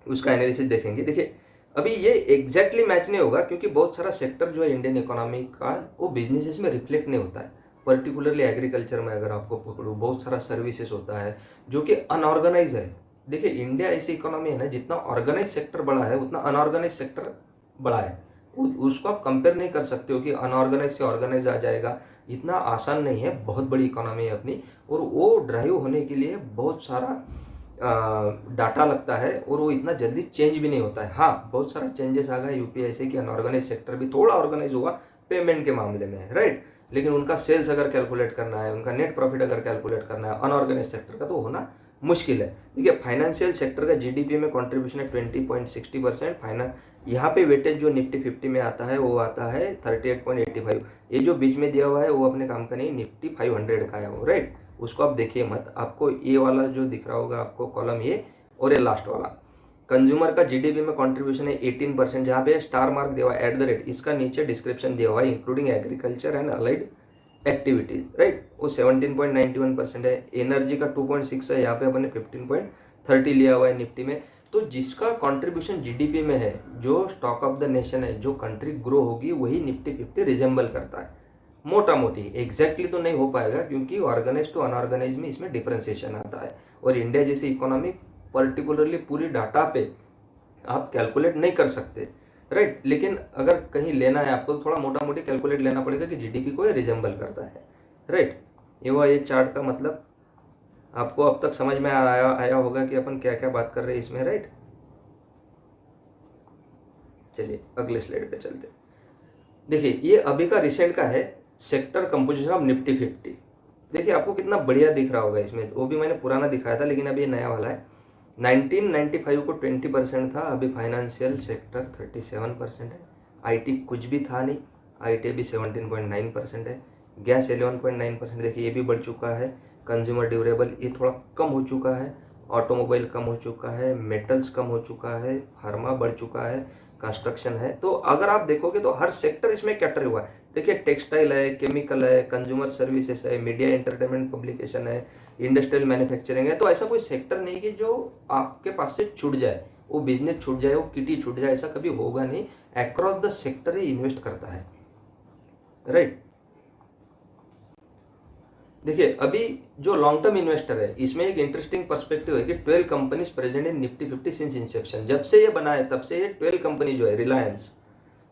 उसका एनालिसिस देखेंगे। देखिए अभी ये एग्जैक्टली मैच नहीं होगा, क्योंकि बहुत सारा सेक्टर जो है इंडियन इकोनॉमी का वो बिजनेसेस में रिफ्लेक्ट नहीं होता है। पर्टिकुलरली एग्रीकल्चर में अगर आपको पकड़ो, बहुत सारा सर्विसेज होता है जो कि अनऑर्गेनाइज है। देखिए इंडिया ऐसी इकोनॉमी है ना, जितना ऑर्गेनाइज सेक्टर बड़ा है उतना अनऑर्गेनाइज सेक्टर बड़ा है। उसको आप कंपेयर नहीं कर सकते हो कि अनऑर्गेनाइज से ऑर्गेनाइज आ जाएगा, इतना आसान नहीं है। बहुत बड़ी इकोनॉमी है अपनी, और वो ड्राइव होने के लिए बहुत सारा डाटा लगता है, और वो इतना जल्दी चेंज भी नहीं होता है। हाँ, बहुत सारा चेंजेस आ गया यूपीआई से कि अनऑर्गेनाइज सेक्टर भी थोड़ा ऑर्गेनाइज हुआ पेमेंट के मामले में, राइट। लेकिन उनका सेल्स अगर कैलकुलेट करना है, उनका नेट प्रॉफिट अगर कैलकुलेट करना है अनऑर्गेनाइज सेक्टर का, तो होना मुश्किल है। देखिए फाइनेंशियल सेक्टर का जीडीपी में कंट्रीब्यूशन है 20.60%। फाइनेंस यहाँ पे वेटेज जो निफ्टी 50 में आता है वो आता है 38.85। ये जो बीच में दिया हुआ है वो अपने काम का नहीं, निफ्टी 500 का है वो, राइट। उसको आप देखिए मत, आपको ये वाला जो दिख रहा होगा आपको कॉलम ये, और ये लास्ट वाला कंज्यूमर का जीडीपी में कंट्रीब्यूशन है 18%, जहाँ पे स्टार मार्क दिया हुआ है @ इसका नीचे डिस्क्रिप्शन दिया हुआ है including agriculture and allied activities, right, वो 17.91% है। एनर्जी का 2.6 है, यहाँ पे अपने 15.30 लिया हुआ है निफ्टी में। तो जिसका कंट्रीब्यूशन जीडीपी में है, जो स्टॉक ऑफ द नेशन है, जो कंट्री ग्रो होगी वही निफ्टी 50 रिजेंबल करता है मोटा मोटी। एग्जैक्टली तो नहीं हो पाएगा क्योंकि ऑर्गेनाइज टू अनऑर्गेनाइज में इसमें डिफरेंशिएशन आता है, और इंडिया जैसी इकोनॉमी पर्टिकुलरली पूरी डाटा पे आप कैलकुलेट नहीं कर सकते, राइट। लेकिन अगर कहीं लेना है आपको तो थोड़ा मोटा मोटी कैलकुलेट लेना पड़ेगा कि जीडीपी को ये रिजेंबल करता है, राइट। ये हुआ ये चार्ट का मतलब। आपको अब तक समझ में आया होगा कि अपन क्या क्या बात कर रहे हैं इसमें, राइट। चलिए अगले स्लाइड पे चलते। देखिए ये अभी का रिसेंट का है सेक्टर कंपोजिशन ऑफ निफ्टी 50। देखिए आपको कितना बढ़िया दिख रहा होगा इसमें, वो भी मैंने पुराना दिखाया था लेकिन अभी नया वाला है। 1995 को 20% था, अभी फाइनेंशियल सेक्टर 37% है। आईटी कुछ भी था नहीं, आईटी अभी 17.9% है। गैस 11.9%, देखिए ये भी बढ़ चुका है। कंज्यूमर ड्यूरेबल ये थोड़ा कम हो चुका है। ऑटोमोबाइल कम हो चुका है, मेटल्स कम हो चुका है, फार्मा बढ़ चुका है, कंस्ट्रक्शन है। तो अगर आप देखोगे तो हर सेक्टर इसमें कैटर हुआ है। देखिए टेक्सटाइल है, केमिकल है, कंज्यूमर सर्विसेज है, मीडिया एंटरटेनमेंट पब्लिकेशन है, इंडस्ट्रियल मैन्युफैक्चरिंग है। तो ऐसा कोई सेक्टर नहीं कि जो आपके पास से छूट जाए, वो बिजनेस छूट जाए, वो किटी छूट जाए, ऐसा कभी होगा नहीं। Across the sector he invest करता है, राइट। देखिए अभी जो लॉन्ग टर्म इन्वेस्टर है इसमें एक इंटरेस्टिंग पर्सपेक्टिव है कि 12 companies present in Nifty 50 since Inception. जब से ये बना है तब से ये 12 कंपनी जो है, Reliance,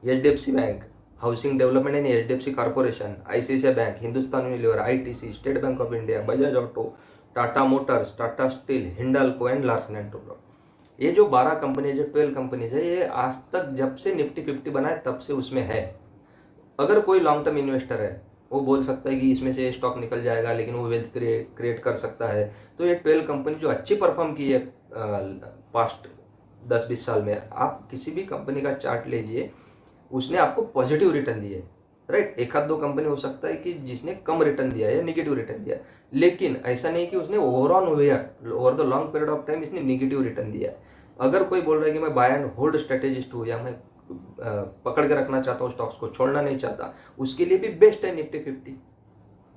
HDFC bank, housing development and HDFC corporation, ICICI bank, Hindustan Unilever, ITC, state bank of India, Bajaj auto, Tata Motors, Tata steel, Hindalco and Larsen and Toubro, ये जो 12 कंपनी, जो 12 कंपनीज है, ये आज तक जब से निफ्टी 50 बना है तब से उसमें है। अगर कोई लॉन्ग टर्म इन्वेस्टर है वो बोल सकता है कि इसमें से स्टॉक निकल जाएगा, लेकिन वो वेल्थ क्रिएट कर सकता है। तो ये 12 कंपनी जो अच्छी परफॉर्म की है पास्ट 10-20 साल में, आप किसी भी कंपनी का चार्ट लीजिए, उसने आपको पॉजिटिव रिटर्न दिए, राइट। एक आध दो कंपनी हो सकता है कि जिसने कम रिटर्न दिया या निगेटिव रिटर्न दिया, लेकिन ऐसा नहीं कि उसने over the long period of time इसने निगेटिव रिटर्न दिया। अगर कोई बोल रहा है कि मैं बाय एंड होल्ड स्ट्रेटेजिस्ट हूँ, या मैं पकड़ के रखना चाहता हूँ, स्टॉक्स को छोड़ना नहीं चाहता, उसके लिए भी बेस्ट है निफ्टी 50,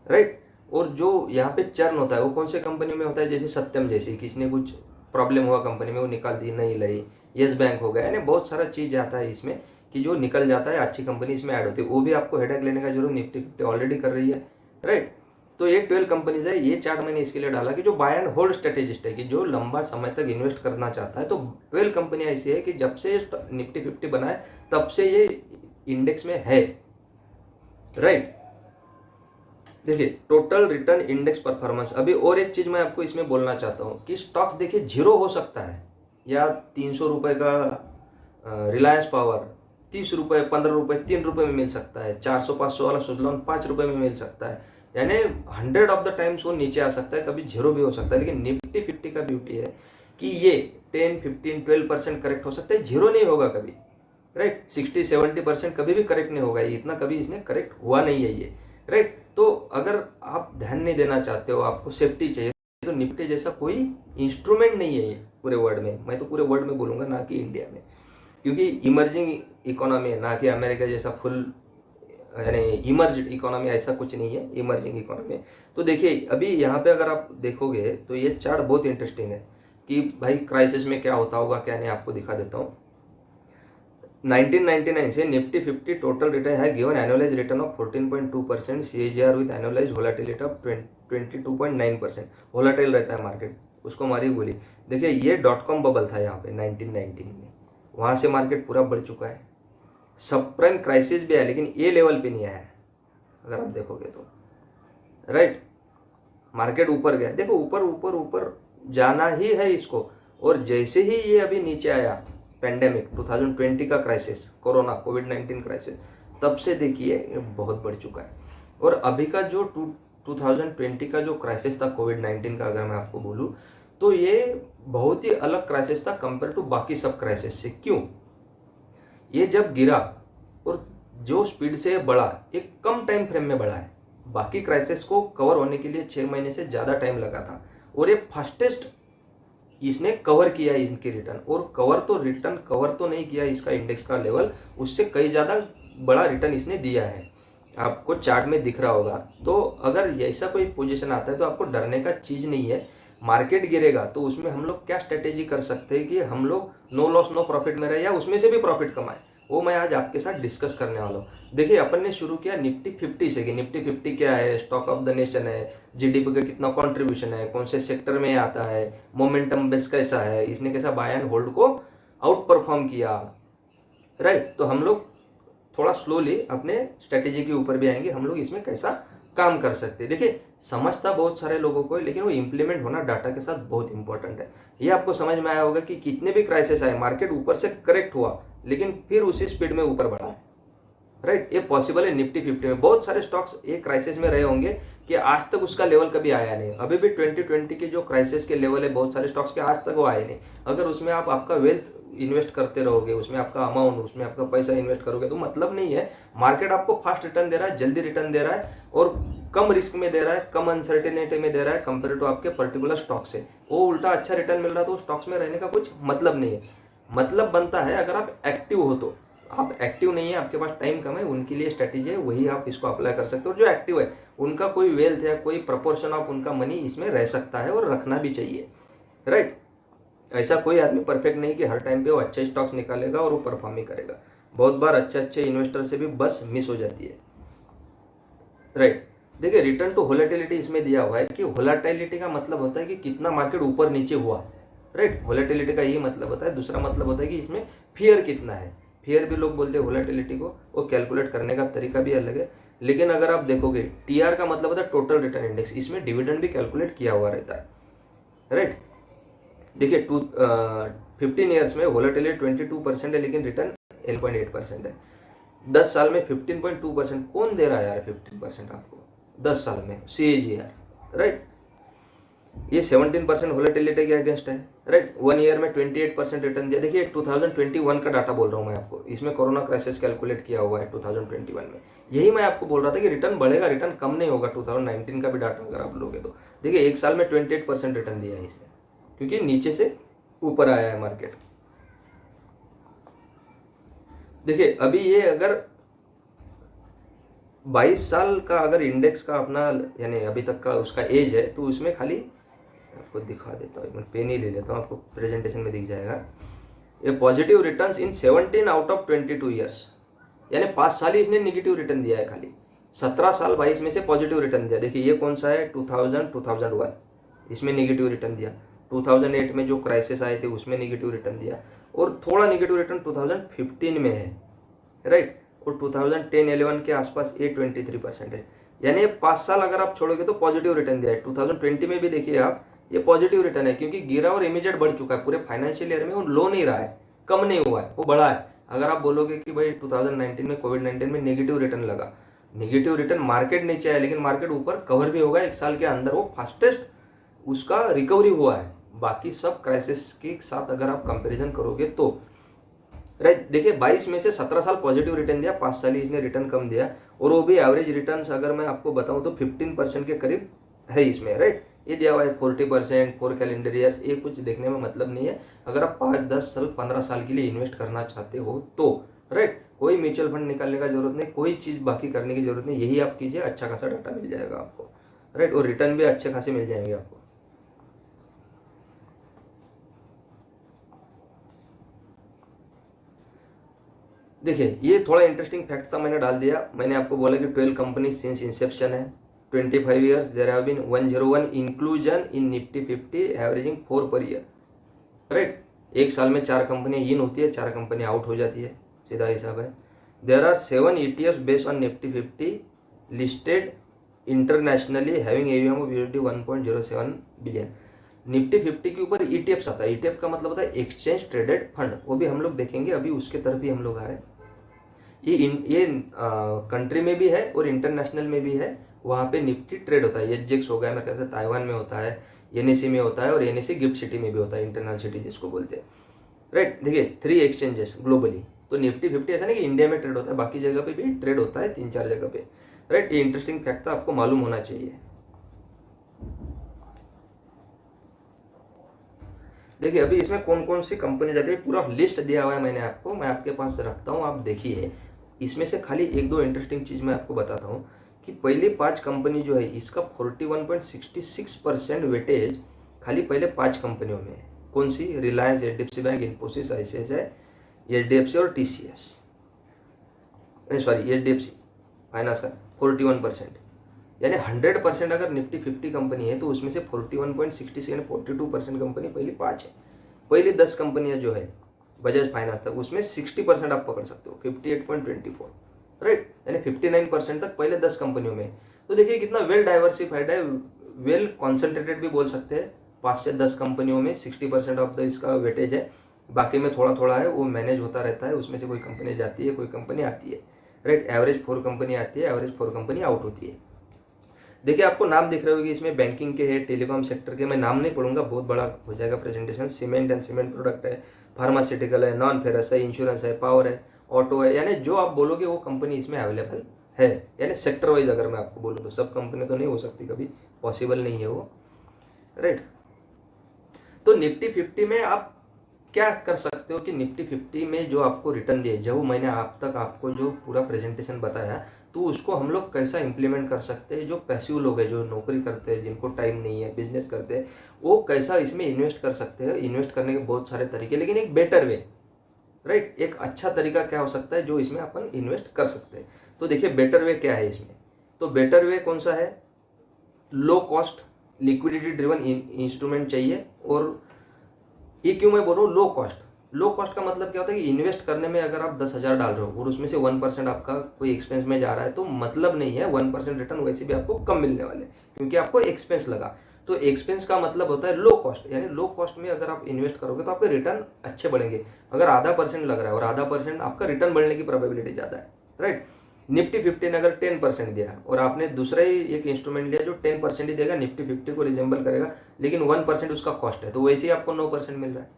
राइट। और जो यहाँ पे चर्न होता है वो कौन से कंपनी में होता है, जैसे सत्यम जैसी, किसी ने कुछ प्रॉब्लम हुआ कंपनी में, वो निकाल दी, नहीं लाई, येस बैंक हो गया, यानी बहुत सारा चीज आता है इसमें कि जो निकल जाता है, अच्छी कंपनी इसमें ऐड होती है। वो भी आपको हेडेक लेने का जरूरत निफ्टी 50 ऑलरेडी कर रही है, राइट। तो ये 12 कंपनीज है। ये चार्ट मैंने इसके लिए डाला कि जो बाय एंड होल्ड स्ट्रेटेजिस्ट है, कि जो लंबा समय तक इन्वेस्ट करना चाहता है, तो 12 कंपनियां ऐसी है कि जब से निफ्टी 50 बना है तब से ये इंडेक्स में है, राइट। देखिए टोटल रिटर्न इंडेक्स परफॉर्मेंस। अभी और एक चीज मैं आपको इसमें बोलना चाहता हूँ कि स्टॉक्स देखिए जीरो हो सकता है, या 300 रुपए का रिलायंस पावर 30 रुपए, 15 रुपए, 3 रुपए में मिल सकता है। 400-500 वाला सुजलॉन 5 रुपए में मिल सकता है, यानी 100 ऑफ द टाइम्स वो नीचे आ सकता है, कभी जीरो भी हो सकता है। लेकिन निफ्टी 50 का ब्यूटी है कि ये 10, 15, 12% करेक्ट हो सकता है, जीरो नहीं होगा कभी, राइट। 60-70% कभी भी करेक्ट नहीं होगा, इतना कभी इसने करेक्ट हुआ नहीं है ये, राइट। तो अगर आप ध्यान नहीं देना चाहते हो, आपको सेफ्टी चाहिए, तो निफ्टी जैसा कोई इंस्ट्रूमेंट नहीं है ये पूरे वर्ल्ड में। मैं तो पूरे वर्ल्ड में बोलूंगा, ना कि इंडिया में, क्योंकि इमर्जिंग इकोनॉमी है, ना कि अमेरिका जैसा फुल यानी इमर्ज्ड इकोनॉमी, ऐसा कुछ नहीं है, इमर्जिंग इकोनॉमी। तो देखिए अभी यहाँ पे अगर आप देखोगे तो ये चार्ट बहुत इंटरेस्टिंग है कि भाई क्राइसिस में क्या होता होगा क्या नहीं, आपको दिखा देता हूँ। 1999 से निफ्टी 50 टोटल रिटर्न है given annualise return of 14.2% CAGR with annualise volatility of 22.9%। Volatile रहता है मार्केट, उसको हमारी बोली। देखिए ये .com बबल था यहाँ पे 1919 में, वहाँ से मार्केट पूरा बढ़ चुका है। सब प्राइम क्राइसिस भी है लेकिन ये लेवल पे नहीं आया है अगर आप देखोगे तो, राइट। मार्केट ऊपर गया, देखो ऊपर ऊपर ऊपर जाना ही है इसको। और जैसे ही ये अभी नीचे आया, पेंडेमिक 2020 का क्राइसिस, कोरोना कोविड-19 क्राइसिस, तब से देखिए ये बहुत बढ़ चुका है। और अभी का जो 2020 का जो क्राइसिस था कोविड-19 का, अगर मैं आपको बोलूँ तो ये बहुत ही अलग क्राइसिस था कंपेयर टू बाकी सब क्राइसिस से। क्यों? ये जब गिरा और जो स्पीड से बढ़ा, एक कम टाइम फ्रेम में बढ़ा है। बाकी क्राइसिस को कवर होने के लिए 6 महीने से ज़्यादा टाइम लगा था, और ये फास्टेस्ट इसने कवर किया इनकी रिटर्न। और कवर तो नहीं किया इसका इंडेक्स का लेवल, उससे कई ज़्यादा बड़ा रिटर्न इसने दिया है। आपको चार्ट में दिख रहा होगा। तो अगर ऐसा कोई पोजीशन आता है तो आपको डरने का चीज़ नहीं है। मार्केट गिरेगा तो उसमें हम लोग क्या स्ट्रेटेजी कर सकते हैं कि हम लोग नो लॉस नो प्रॉफिट में रहे या उसमें से भी प्रॉफिट कमाए, वो मैं आज आपके साथ डिस्कस करने वाला हूँ। देखिए, अपन ने शुरू किया निफ्टी 50 से कि निफ्टी 50 क्या है, स्टॉक ऑफ द नेशन है, जीडीपी का कितना कंट्रीब्यूशन है, कौन से सेक्टर में आता है, मोमेंटम बेस कैसा है, इसने कैसा बाय एंड होल्ड को आउट परफॉर्म किया, राइट। तो हम लोग थोड़ा स्लोली अपने स्ट्रेटेजी के ऊपर भी आएंगे, हम लोग इसमें कैसा काम कर सकते हैं। देखिए, समझता बहुत सारे लोगों को है, लेकिन वो इंप्लीमेंट होना डाटा के साथ बहुत इंपॉर्टेंट है। ये आपको समझ में आया होगा कि कितने भी क्राइसिस आए, मार्केट ऊपर से करेक्ट हुआ लेकिन फिर उसी स्पीड में ऊपर बढ़ा है, राइट। ये पॉसिबल है निफ्टी 50 में। बहुत सारे स्टॉक्स एक क्राइसिस में रहे होंगे कि आज तक उसका लेवल कभी आया नहीं। अभी भी 2020 के जो क्राइसिस के लेवल है बहुत सारे स्टॉक्स के, आज तक वो आए नहीं। अगर उसमें आप आपका वेल्थ इन्वेस्ट करते रहोगे, उसमें आपका अमाउंट, उसमें आपका पैसा इन्वेस्ट करोगे तो मतलब नहीं है। मार्केट आपको फास्ट रिटर्न दे रहा है, जल्दी रिटर्न दे रहा है और कम रिस्क में दे रहा है, कम अनसर्टेनिटी में दे रहा है कंपेयर टू आपके पर्टिकुलर स्टॉक से। वो उल्टा अच्छा रिटर्न मिल रहा है तो स्टॉक्स में रहने का कुछ मतलब नहीं है। मतलब बनता है अगर आप एक्टिव हो तो। आप एक्टिव नहीं है, आपके पास टाइम कम है, उनके लिए स्ट्रेटेजी है, वही आप इसको अप्लाई कर सकते हो। जो एक्टिव है उनका कोई वेल्थ है, कोई प्रपोर्शन ऑफ उनका मनी इसमें रह सकता है और रखना भी चाहिए, राइट। ऐसा कोई आदमी परफेक्ट नहीं कि हर टाइम पे वो अच्छे स्टॉक्स निकालेगा और वो परफॉर्म ही करेगा। बहुत बार अच्छे इन्वेस्टर से भी बस मिस हो जाती है, राइट। देखिए, रिटर्न टू वोलेटिलिटी इसमें दिया हुआ है कि वोलेटिलिटी का मतलब होता है कि कितना मार्केट ऊपर नीचे हुआ, राइट। वोलेटिलिटी का ये मतलब होता है। दूसरा मतलब होता है कि इसमें फियर कितना है। फियर भी लोग बोलते हैं वोलेटिलिटी को, वो कैलकुलेट करने का तरीका भी अलग है। लेकिन अगर आप देखोगे टीआर का मतलब होता है टोटल रिटर्न इंडेक्स, इसमें डिविडेंड भी कैलकुलेट किया हुआ रहता है, राइट। देखिए 15 ईयर्स में वोलेटिलिटी 22% है लेकिन रिटर्न 11.8% है। 10 साल में 15.2% कौन दे रहा है यार? 15% आपको 10 साल में CAGR, राइट। ये 17% वोलेटिलिटी के अगेंस्ट है, राइट। 1 ईयर में 28% रिटर्न दिया। देखिए 2021 का डाटा बोल रहा हूँ मैं आपको, इसमें कोरोना क्राइसिस कैलकुलेट किया हुआ है 2021 में। यही मैं आपको बोल रहा था कि रिटर्न बढ़ेगा, रिटर्न कम नहीं होगा। 2019 का भी डाटा अगर आप लोगे तो देखिए 1 साल में 28% रिटर्न दिया है इसने, क्योंकि नीचे से ऊपर आया है मार्केट। देखिए अभी ये अगर 22 साल का अगर इंडेक्स का अपना यानी अभी तक का उसका एज है तो उसमें खाली आपको दिखा देता हूँ, मैं पेन ही ले लेता हूँ, आपको प्रेजेंटेशन में दिख जाएगा। ये positive returns in 17 out of 22 years, यानी 5 साल ही इसने निगेटिव रिटर्न दिया है। खाली 17 साल 22 में से पॉजिटिव रिटर्न दिया। देखिए ये कौन सा है, 2001, इसमें निगेटिव रिटर्न दिया। 2008 में जो क्राइसिस आए थे उसमें निगेटिव रिटर्न दिया, और थोड़ा निगेटिव रिटर्न 2015 में है, राइट। और 2010-11 के आसपास ये 23% है। यानी 5 साल अगर आप छोड़ोगे तो पॉजिटिव रिटर्न दिया है। 2020 में भी देखिए आप, ये पॉजिटिव रिटर्न है क्योंकि गिरा और इमीडिएट बढ़ चुका है। पूरे फाइनेंशियल ईयर में वो लो नहीं रहा है, कम नहीं हुआ है, वो बढ़ा है। अगर आप बोलोगे कि भाई 2019 में कोविड-19 में नेगेटिव रिटर्न लगा, नेगेटिव रिटर्न मार्केट नीचे आया लेकिन मार्केट ऊपर कवर भी होगा 1 साल के अंदर, वो फास्टेस्ट उसका रिकवरी हुआ है बाकी सब क्राइसिस के साथ अगर आप कंपैरिजन करोगे तो, राइट। देखिए 22 में से 17 साल पॉजिटिव रिटर्न दिया, 5 साल ही इसने रिटर्न कम दिया, और वो भी एवरेज रिटर्न्स अगर मैं आपको बताऊं तो 15% के करीब है इसमें, राइट। ये दिया हुआ है 40% 4 कैलेंडर ईयर्स। ये कुछ देखने में मतलब नहीं है अगर आप 5, 10 साल 15 साल के लिए इन्वेस्ट करना चाहते हो तो, राइट। कोई म्यूचुअल फंड निकालने का जरूरत नहीं, कोई चीज़ बाकी करने की जरूरत नहीं, यही आप कीजिए, अच्छा खासा डाटा मिल जाएगा आपको, राइट। और रिटर्न भी अच्छे खासे मिल जाएंगे आपको। देखिए ये थोड़ा इंटरेस्टिंग फैक्ट था, मैंने डाल दिया। मैंने आपको बोला कि 12 कंपनी सिंस इंसेप्शन है, 25 years there have been 101 inclusion in Nifty 50 averaging 4 per year, right. 1 साल में 4 कंपनियां इन होती है, 4 कंपनी आउट हो जाती है, सीधा हिसाब है। There are 7 ETFs based on Nifty 50 listed internationally having AUM of $1.07 billion. Nifty 50 के ऊपर ETFs आता है। ETF का मतलब होता है एक्सचेंज ट्रेडेड फंड, वो भी हम लोग देखेंगे, अभी उसके तरफ ही हम लोग आ रहे हैं। ये कंट्री में भी है और इंटरनेशनल में भी है, वहाँ पे निफ्टी ट्रेड होता है। एसजेक्स हो गया मेरे ख्याल से ताइवान में होता है, एनएससी में होता है और एनएससी गिफ्ट सिटी में भी होता है, इंटरनल सिटी जिसको बोलते हैं, राइट। देखिए 3 एक्सचेंजेस ग्लोबली, तो निफ्टी 50 ऐसा नहीं कि इंडिया में ट्रेड होता है, बाकी जगह पे भी ट्रेड होता है, 3-4 जगह पे, राइट। ये इंटरेस्टिंग फैक्ट था, आपको मालूम होना चाहिए। देखिए अभी इसमें कौन कौन सी कंपनी जाती है, पूरा लिस्ट दिया हुआ है मैंने आपको, मैं आपके पास रखता हूँ, आप देखिए। इसमें से खाली 1-2 इंटरेस्टिंग चीज़ मैं आपको बताता हूँ कि पहले 5 कंपनी जो है इसका 41.66% वेटेज खाली पहले 5 कंपनियों में है। कौन सी? Reliance, HDFC bank, Infosys, ICICI, HDFC और टीसीएस, सॉरी एचडीएफसी फाइनेंस का 41%, यानी 100% अगर निफ्टी 50 कंपनी है तो उसमें से 41.66 यानी 42% कंपनी पहली 5 है। पहली 10 कंपनियां जो है बजाज फाइनेंस तक, उसमें 60% आप पकड़ सकते हो, 58.24, राइट, यानी 59% तक पहले 10 कंपनियों में। तो देखिए कितना वेल डाइवर्सिफाइड है, वेल कॉन्सेंट्रेटेड भी बोल सकते हैं। 5 से 10 कंपनियों में 60% ऑफ द इसका वेटेज है, बाकी में थोड़ा थोड़ा है, वो मैनेज होता रहता है, उसमें से कोई कंपनी जाती है, कोई कंपनी आती है, राइट। एवरेज 4 कंपनी आती है, एवरेज 4 कंपनी आउट होती है। देखिए आपको नाम दिख रहे होगी इसमें, बैंकिंग के है, टेलीकॉम सेक्टर के, मैं नाम नहीं पढ़ूंगा, बहुत बड़ा हो जाएगा presentation. Cement and cement product है, फार्मास्यूटिकल है, नॉन फेरस है, इंश्योरेंस है, पावर है, ऑटो है, यानी जो आप बोलोगे वो कंपनी इसमें अवेलेबल है। यानी सेक्टर वाइज अगर मैं आपको बोलूँ तो सब कंपनी तो नहीं हो सकती, कभी पॉसिबल नहीं है वो, राइट। तो निफ्टी 50 में आप क्या कर सकते हो कि निफ्टी 50 में जो आपको रिटर्न दिए, जो मैंने आप तक आपको जो पूरा प्रेजेंटेशन बताया, तो उसको हम लोग कैसा इंप्लीमेंट कर सकते हैं। जो पैसिव लोग हैं, जो नौकरी करते हैं, जिनको टाइम नहीं है, बिजनेस करते हैं, वो कैसा इसमें इन्वेस्ट कर सकते हैं। इन्वेस्ट करने के बहुत सारे तरीके, लेकिन एक बेटर वे, राइट, एक अच्छा तरीका क्या हो सकता है जो इसमें अपन इन्वेस्ट कर सकते हैं। तो देखिए बेटर वे क्या है इसमें, तो बेटर वे कौन सा है? Low cost liquidity driven instrument चाहिए। और ये क्यों मैं बोल रहा हूँ लो कॉस्ट? लो कॉस्ट का मतलब क्या होता है कि इन्वेस्ट करने में अगर आप 10,000 डाल रहे हो और उसमें से 1% आपका कोई एक्सपेंस में जा रहा है, तो मतलब नहीं है 1% रिटर्न वैसे भी आपको कम मिलने वाले, क्योंकि आपको एक्सपेंस लगा। तो एक्सपेंस का मतलब होता है लो कॉस्ट, यानी लो कॉस्ट में अगर आप इन्वेस्ट करोगे तो आपके रिटर्न अच्छे बढ़ेंगे। अगर आधा % लग रहा है और आधा % आपका रिटर्न बढ़ने की प्रोबेबिलिटी ज़्यादा है, राइट। निफ्टी 50 ने अगर 10% दिया और आपने दूसरा ही एक इंस्ट्रूमेंट लिया जो 10% ही देगा, निफ्टी 50 को रिजेंबल करेगा, लेकिन 1% उसका कॉस्ट है, तो वैसे ही आपको 9% मिल रहा है।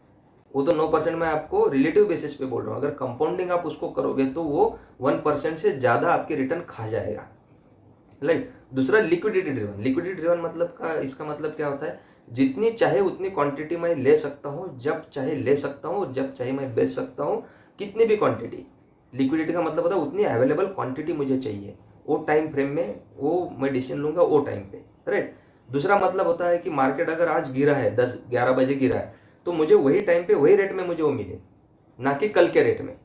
वो तो 9% मैं आपको रिलेटिव बेसिस पे बोल रहा हूँ, अगर कंपाउंडिंग आप उसको करोगे तो वो 1% से ज़्यादा आपकी रिटर्न खा जाएगा, राइट। दूसरा लिक्विडिटी ड्रिवन, लिक्विडिटी ड्रिवन मतलब का इसका मतलब क्या होता है? जितनी चाहे उतनी क्वांटिटी मैं ले सकता हूँ, जब चाहे ले सकता हूँ, जब चाहे मैं बेच सकता हूँ, कितनी भी क्वांटिटी। लिक्विडिटी का मतलब होता है उतनी अवेलेबल क्वांटिटी मुझे चाहिए, वो टाइम फ्रेम में वो मैं डिसीजन लूंगा वो टाइम पे, राइट। दूसरा मतलब होता है कि मार्केट अगर आज गिरा है, 10-11 बजे गिरा है, तो मुझे वही टाइम पे वही रेट में मुझे वो मिले, ना कि कल के रेट में,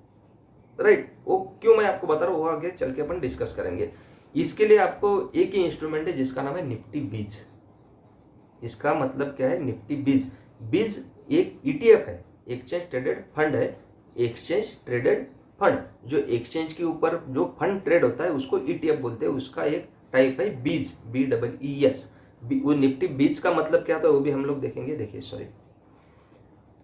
राइट। वो क्यों मैं आपको बता रहा हूँ वो आगे चल के अपन डिस्कस करेंगे। इसके लिए आपको एक ही इंस्ट्रूमेंट है जिसका नाम है निफ्टी बीज। इसका मतलब क्या है? निफ्टी बीज। बीज एक ईटीएफ है, एक्सचेंज ट्रेडेड फंड है। एक्सचेंज ट्रेडेड फंड, जो एक्सचेंज के ऊपर जो फंड ट्रेड होता है उसको ईटीएफ बोलते हैं, उसका एक टाइप है बीज, BEES। वो निफ्टी बीज का मतलब क्या होता है वो भी हम लोग देखेंगे। देखिए सॉरी,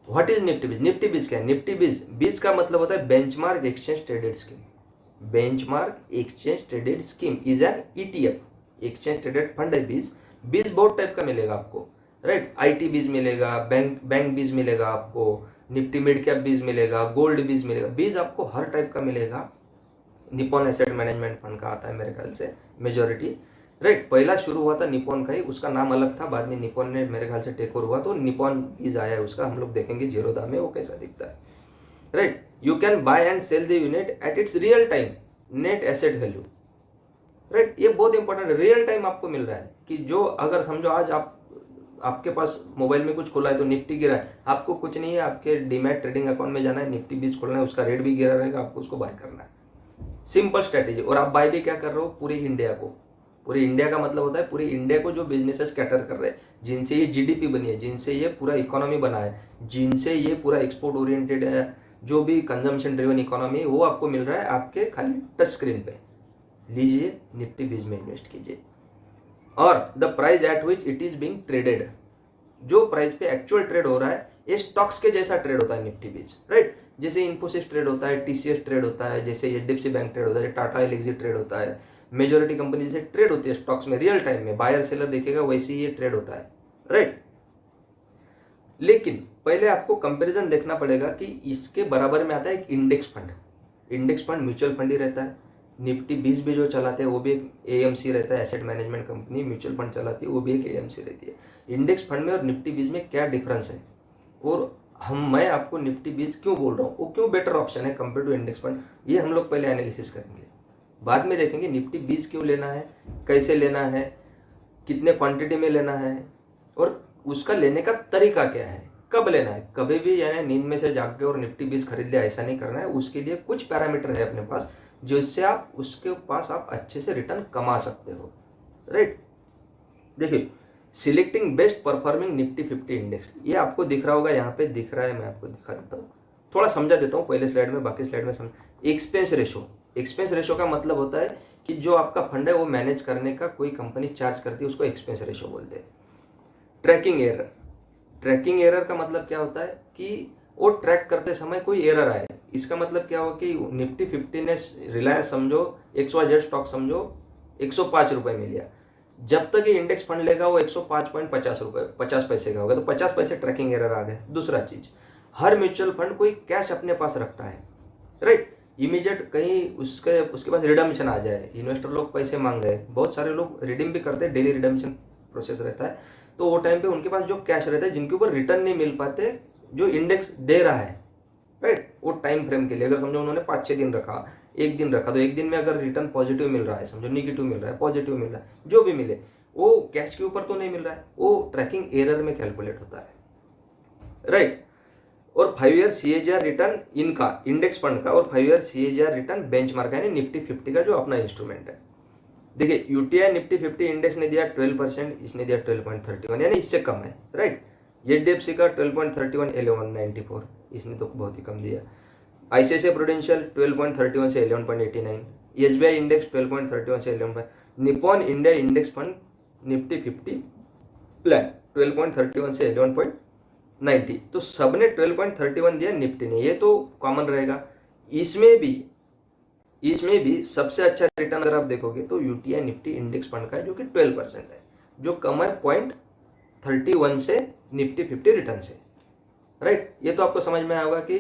व्हाट इज निफ्टी बीज? निफ्टी बीज क्या है? निफ्टी बीज, बीज का मतलब होता है benchmark exchange traded scheme. Benchmark exchange traded scheme is an ETF, exchange traded fund है बीज। बीज बहुत टाइप का मिलेगा आपको, राइट। आईटी बीज मिलेगा, बैंक बीज मिलेगा आपको, निफ्टी मिड कैप बीज मिलेगा, गोल्ड बीज मिलेगा। बीज आपको हर टाइप का मिलेगा। निपॉन एसेट मैनेजमेंट फंड का आता है मेरे ख्याल से मेजोरिटी, राइट। पहला शुरू हुआ था निपॉन का ही, उसका नाम अलग था, बाद में निपॉन ने मेरे ख्याल से टेक ओवर हुआ तो निपॉन बीज आया है उसका। हम लोग देखेंगे जीरोधा में वो कैसा दिखता है, right. You can buy and sell the unit at its real time net asset value, right. ये बहुत इंपॉर्टेंट, रियल टाइम आपको मिल रहा है कि जो अगर समझो आज आपके पास मोबाइल में कुछ खुला है तो निफ्टी गिरा है, आपको कुछ नहीं है, आपके डीमैट ट्रेडिंग अकाउंट में जाना है, निफ्टी बीज खोलना है, उसका रेट भी गिरा रहेगा, आपको उसको बाय करना है। Simple strategy. और आप बाय भी क्या कर रहे हो? पूरी इंडिया को। पूरी इंडिया का मतलब होता है पूरी इंडिया को जो बिजनेसेस कैटर कर रहे हैं, जिनसे ये जीडीपी बनी है, जिनसे ये पूरा इकोनॉमी बना है, जिनसे ये पूरा एक्सपोर्ट ओरिएंटेड है, जो भी कंजम्पशन ड्रिवन इकोनॉमी, वो आपको मिल रहा है आपके खाली टच स्क्रीन पे। लीजिए निफ्टी बीज में इन्वेस्ट कीजिए। और the price at which it is being traded, जो प्राइस पे एक्चुअल ट्रेड हो रहा है ये स्टॉक्स के जैसा ट्रेड होता है निफ्टी बीज, राइट। जैसे इन्फोसिस ट्रेड होता है, टीसीएस ट्रेड होता है, जैसे एचडीएफसी बैंक ट्रेड होता है, टाटा एलएक्सी ट्रेड होता है, मेजोरिटी कंपनी जैसे ट्रेड होती है स्टॉक्स में रियल टाइम में, बायर सेलर देखेगा वैसे ही ये ट्रेड होता है, राइट। लेकिन पहले आपको कंपैरिजन देखना पड़ेगा कि इसके बराबर में आता है एक index fund. Index fund mutual fund ही रहता है। निफ्टी 20 भी जो चलाते हैं वो भी एक एएमसी रहता है, asset management company mutual fund चलाती है, वो भी एक एएमसी रहती है। इंडेक्स फंड में और निफ्टी 20 में क्या डिफरेंस है, और मैं आपको निफ्टी 20 क्यों बोल रहा हूँ, वो क्यों बेटर ऑप्शन है कंपेयर टू इंडेक्स फंड, ये हम लोग पहले एनालिसिस करेंगे। बाद में देखेंगे निफ्टी 20 क्यों लेना है, कैसे लेना है, कितने क्वांटिटी में लेना है, और उसका लेने का तरीका क्या है, कब लेना है। कभी भी यानी नींद में से जाग के और निफ्टी 20 खरीद लिया ऐसा नहीं करना है। उसके लिए कुछ पैरामीटर है अपने पास जिससे आप उसके पास आप अच्छे से रिटर्न कमा सकते हो, राइट। देखिए, selecting best performing Nifty 50 index, ये आपको दिख रहा होगा, यहाँ पे दिख रहा है, मैं आपको दिखा देता हूँ, थोड़ा समझा देता हूँ पहले स्लाइड में, बाकी स्लाइड में समझ। एक्सपेंस रेशो, एक्सपेंस रेशो का मतलब होता है कि जो आपका फंड है वो मैनेज करने का कोई कंपनी चार्ज करती है, उसको एक्सपेंस रेशो बोलते हैं। ट्रैकिंग एरर, ट्रैकिंग एरर का मतलब क्या होता है कि वो ट्रैक करते समय कोई एरर आए। इसका मतलब क्या हो कि निफ्टी 50 ने रिलायंस समझो, XYZ स्टॉक समझो 105 रुपये में लिया, जब तक ये इंडेक्स फंड लेगा वो 105.50 रुपये 50 पैसे का होगा, तो 50 पैसे ट्रैकिंग एरर आ गए। दूसरा चीज, हर म्यूचुअल फंड कोई कैश अपने पास रखता है, राइट। इमीडिएट कहीं उसके पास रिडम्पशन आ जाए, इन्वेस्टर लोग पैसे मांग रहे, बहुत सारे लोग रिडीम भी करते हैं, डेली रिडम्पशन प्रोसेस रहता है, तो वो टाइम पे उनके पास जो कैश रहता है जिनके ऊपर रिटर्न नहीं मिल पाते, जो इंडेक्स दे रहा है, राइट, वो टाइम फ्रेम के लिए, अगर समझो उन्होंने 5-6 दिन रखा, एक दिन रखा, तो एक दिन में अगर रिटर्न पॉजिटिव मिल रहा है, समझो नेगेटिव मिल रहा है, पॉजिटिव मिल रहा है, जो भी मिले वो कैश के ऊपर तो नहीं मिल रहा है, वो ट्रैकिंग एरर में कैलकुलेट होता है, राइट। और 5 ईयर CAGR रिटर्न इनका इंडेक्स फंड का, और 5 ईयर CAGR रिटर्न बेंचमार्क यानी निफ्टी 50 का जो अपना इंस्ट्रूमेंट है। देखिए, यूटीआई निफ्टी 50 इंडेक्स ने दिया 12%, इसने दिया 12.31, यानी इससे कम है, राइट। एचडीएफसी का 12.31 1194, इसने तो बहुत ही कम दिया। आईसीआईसीआई प्रूडेंशियल 12.31 से 11.89, एसबीआई इंडेक्स 12.31 से 11, Nippon India index fund Nifty 50 plan 12.31 से 11.90, तो सबने 12.31 दिया, निफ्टी ने, ये तो कॉमन रहेगा। इसमें भी सबसे अच्छा रिटर्न अगर आप देखोगे तो यूटीआई निफ्टी इंडेक्स फंड का है, जो कि 12% है, जो कम है 0.31 से निफ्टी 50 रिटर्न से, राइट। ये तो आपको समझ में आएगा कि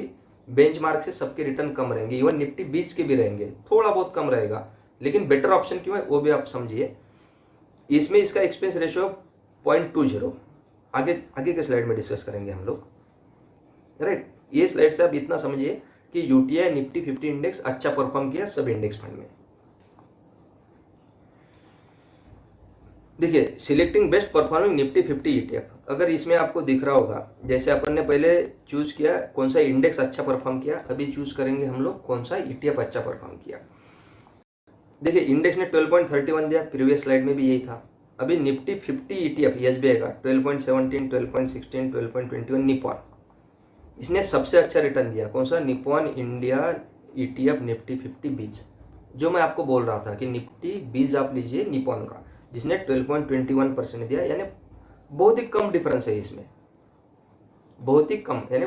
बेंचमार्क से सबके रिटर्न कम रहेंगे, इवन निफ्टी 20 के भी रहेंगे, थोड़ा बहुत कम रहेगा, लेकिन बेटर ऑप्शन क्यों है वो भी आप समझिए। इसमें इसका एक्सपेंस रेशियो 0.20, आगे के स्लाइड में डिस्कस करेंगे हम लोग, राइट। ये स्लाइड से आप इतना समझिए कि यूटीआई निफ्टी 50 इंडेक्स अच्छा परफॉर्म किया सब इंडेक्स फंड में। देखिए, selecting best performing Nifty 50 ETF, अगर इसमें आपको दिख रहा होगा, जैसे अपन ने पहले चूज किया कौन सा इंडेक्स अच्छा परफॉर्म किया, अभी चूज करेंगे हम लोग कौन सा ETF अच्छा परफॉर्म किया। देखिए, इंडेक्स ने 12.31 दिया, प्रीवियस स्लाइड में भी यही था। अभी निफ्टी 50 ETF एसबीआई का 12.17, 12.16, 12.21 निप्पॉन, इसने सबसे अच्छा रिटर्न दिया, कौन सा, निप्पॉन इंडिया ETF निफ्टी 50 बीज, जो मैं आपको बोल रहा था कि निफ्टी बीज आप लीजिए निप्पॉन का, जिसने 12.21% दिया, यानी बहुत ही कम डिफरेंस है इसमें, बहुत ही कम, यानी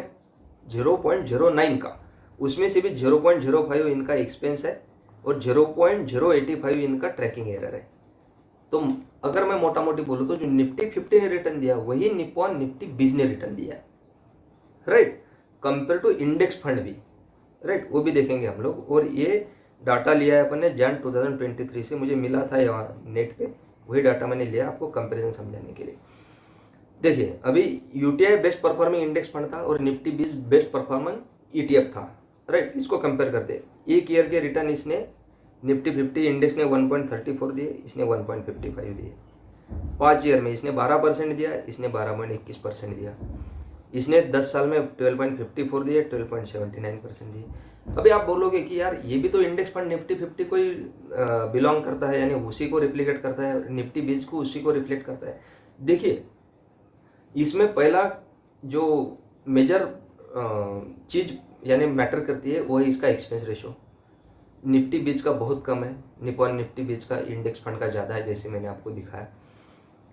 0.09 का, उसमें से भी 0.05 इनका एक्सपेंस है और 0.085 इनका ट्रैकिंग एरर है। तो अगर मैं मोटा मोटी बोलूँ तो जो निफ्टी 50 ने रिटर्न दिया वही निप्पॉन निफ्टी बीज ने रिटर्न दिया, right, compare to index fund भी, राइट, वो भी देखेंगे हम लोग। और ये डाटा लिया है अपन ने जैन 2023 से, मुझे मिला था यहाँ नेट पे, वही डाटा मैंने लिया आपको कंपैरिजन समझाने के लिए। देखिए, अभी UTI best performing index fund था और निफ्टी 20 बेस्ट परफॉर्मिंग ETF था, राइट। इसको कंपेयर करते, एक ईयर के रिटर्न इसने निफ्टी 50 इंडेक्स ने 1.34 दिए, इसने 1.55 दिए। 5 ईयर में इसने 12% दिया, इसने 12.21% दिया। इसने 10 साल में 12.54 दिए, 12.79% दिए। अभी आप बोलोगे कि यार ये भी तो इंडेक्स फंड निफ्टी 50 को ही बिलोंग करता है, यानी उसी को रिप्लिकेट करता है, निफ्टी 20 को उसी को रिफ्लेक्ट करता है। देखिए, इसमें पहला जो मेजर चीज यानी मैटर करती है वो है इसका एक्सपेंस रेशो। निफ्टी 20 का बहुत कम है, निप्पॉन निफ्टी 20 का इंडेक्स फंड का ज़्यादा है, जैसे मैंने आपको दिखाया।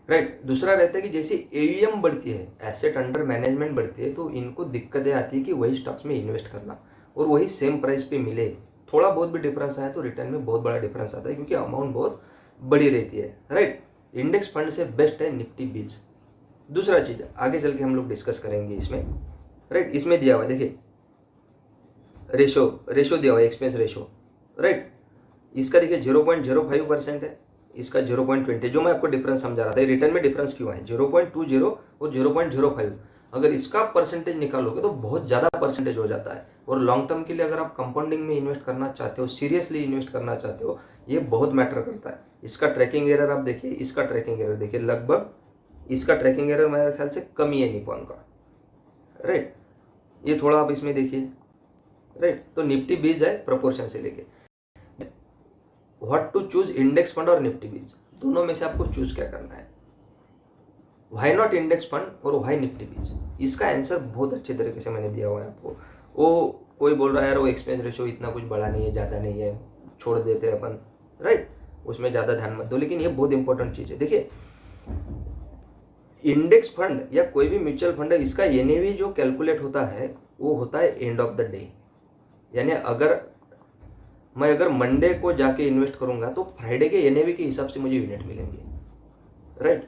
राइट। दूसरा रहता है कि जैसे एयूएम बढ़ती है, एसेट अंडर मैनेजमेंट बढ़ती है, तो इनको दिक्कतें आती है कि वही स्टॉक्स में इन्वेस्ट करना और वही सेम प्राइस पे मिले। थोड़ा बहुत भी डिफरेंस आया तो रिटर्न में बहुत बड़ा डिफरेंस आता है, क्योंकि अमाउंट बहुत बड़ी रहती है। राइट। इंडेक्स फंड से बेस्ट है निफ्टी 20। दूसरा चीज आगे चल के हम लोग डिस्कस करेंगे इसमें। राइट। इसमें दिया हुआ देखिए रेशो रेशो दिया हुआ है, एक्सपेंस रेशो। राइट। इसका देखिए 0.05% है, इसका 0.20, जो मैं आपको डिफरेंस समझा रहा था। रिटर्न में डिफरेंस क्यों है, 0.20 और 0.05। अगर इसका परसेंटेज निकालोगे तो बहुत ज़्यादा परसेंटेज हो जाता है। और लॉन्ग टर्म के लिए अगर आप कंपाउंडिंग में इन्वेस्ट करना चाहते हो, सीरियसली इन्वेस्ट करना चाहते हो, ये बहुत मैटर करता है। इसका ट्रैकिंग एरर आप देखिए, इसका ट्रैकिंग एरर देखिए, लगभग इसका ट्रैकिंग एरर मेरे ख्याल से कम ही है निपॉन का। राइट। ये थोड़ा आप इसमें देखिए। राइट। तो निफ्टी 20 है प्रोपोर्शन से लेके। What to choose, index fund और निफ्टी 20, दोनों में से आपको चूज क्या करना है। व्हाई नॉट इंडेक्स फंड और व्हाई निफ्टी 20, इसका आंसर बहुत अच्छे तरीके से मैंने दिया हुआ है आपको। वो कोई बोल रहा है यार वो एक्सपेंस रेशियो इतना कुछ बड़ा नहीं है, ज़्यादा नहीं है, छोड़ देते हैं अपन। राइट। उसमें ज़्यादा ध्यान मत दो, लेकिन ये बहुत इंपॉर्टेंट चीज़ है। देखिए इंडेक्स फंड या कोई भी म्यूचुअल फंड है, इसका एनएवी जो कैलकुलेट होता है वो होता है एंड ऑफ द डे। यानी अगर मंडे को जाके इन्वेस्ट करूंगा तो फ्राइडे के एनएवी के हिसाब से मुझे यूनिट मिलेंगे। राइट।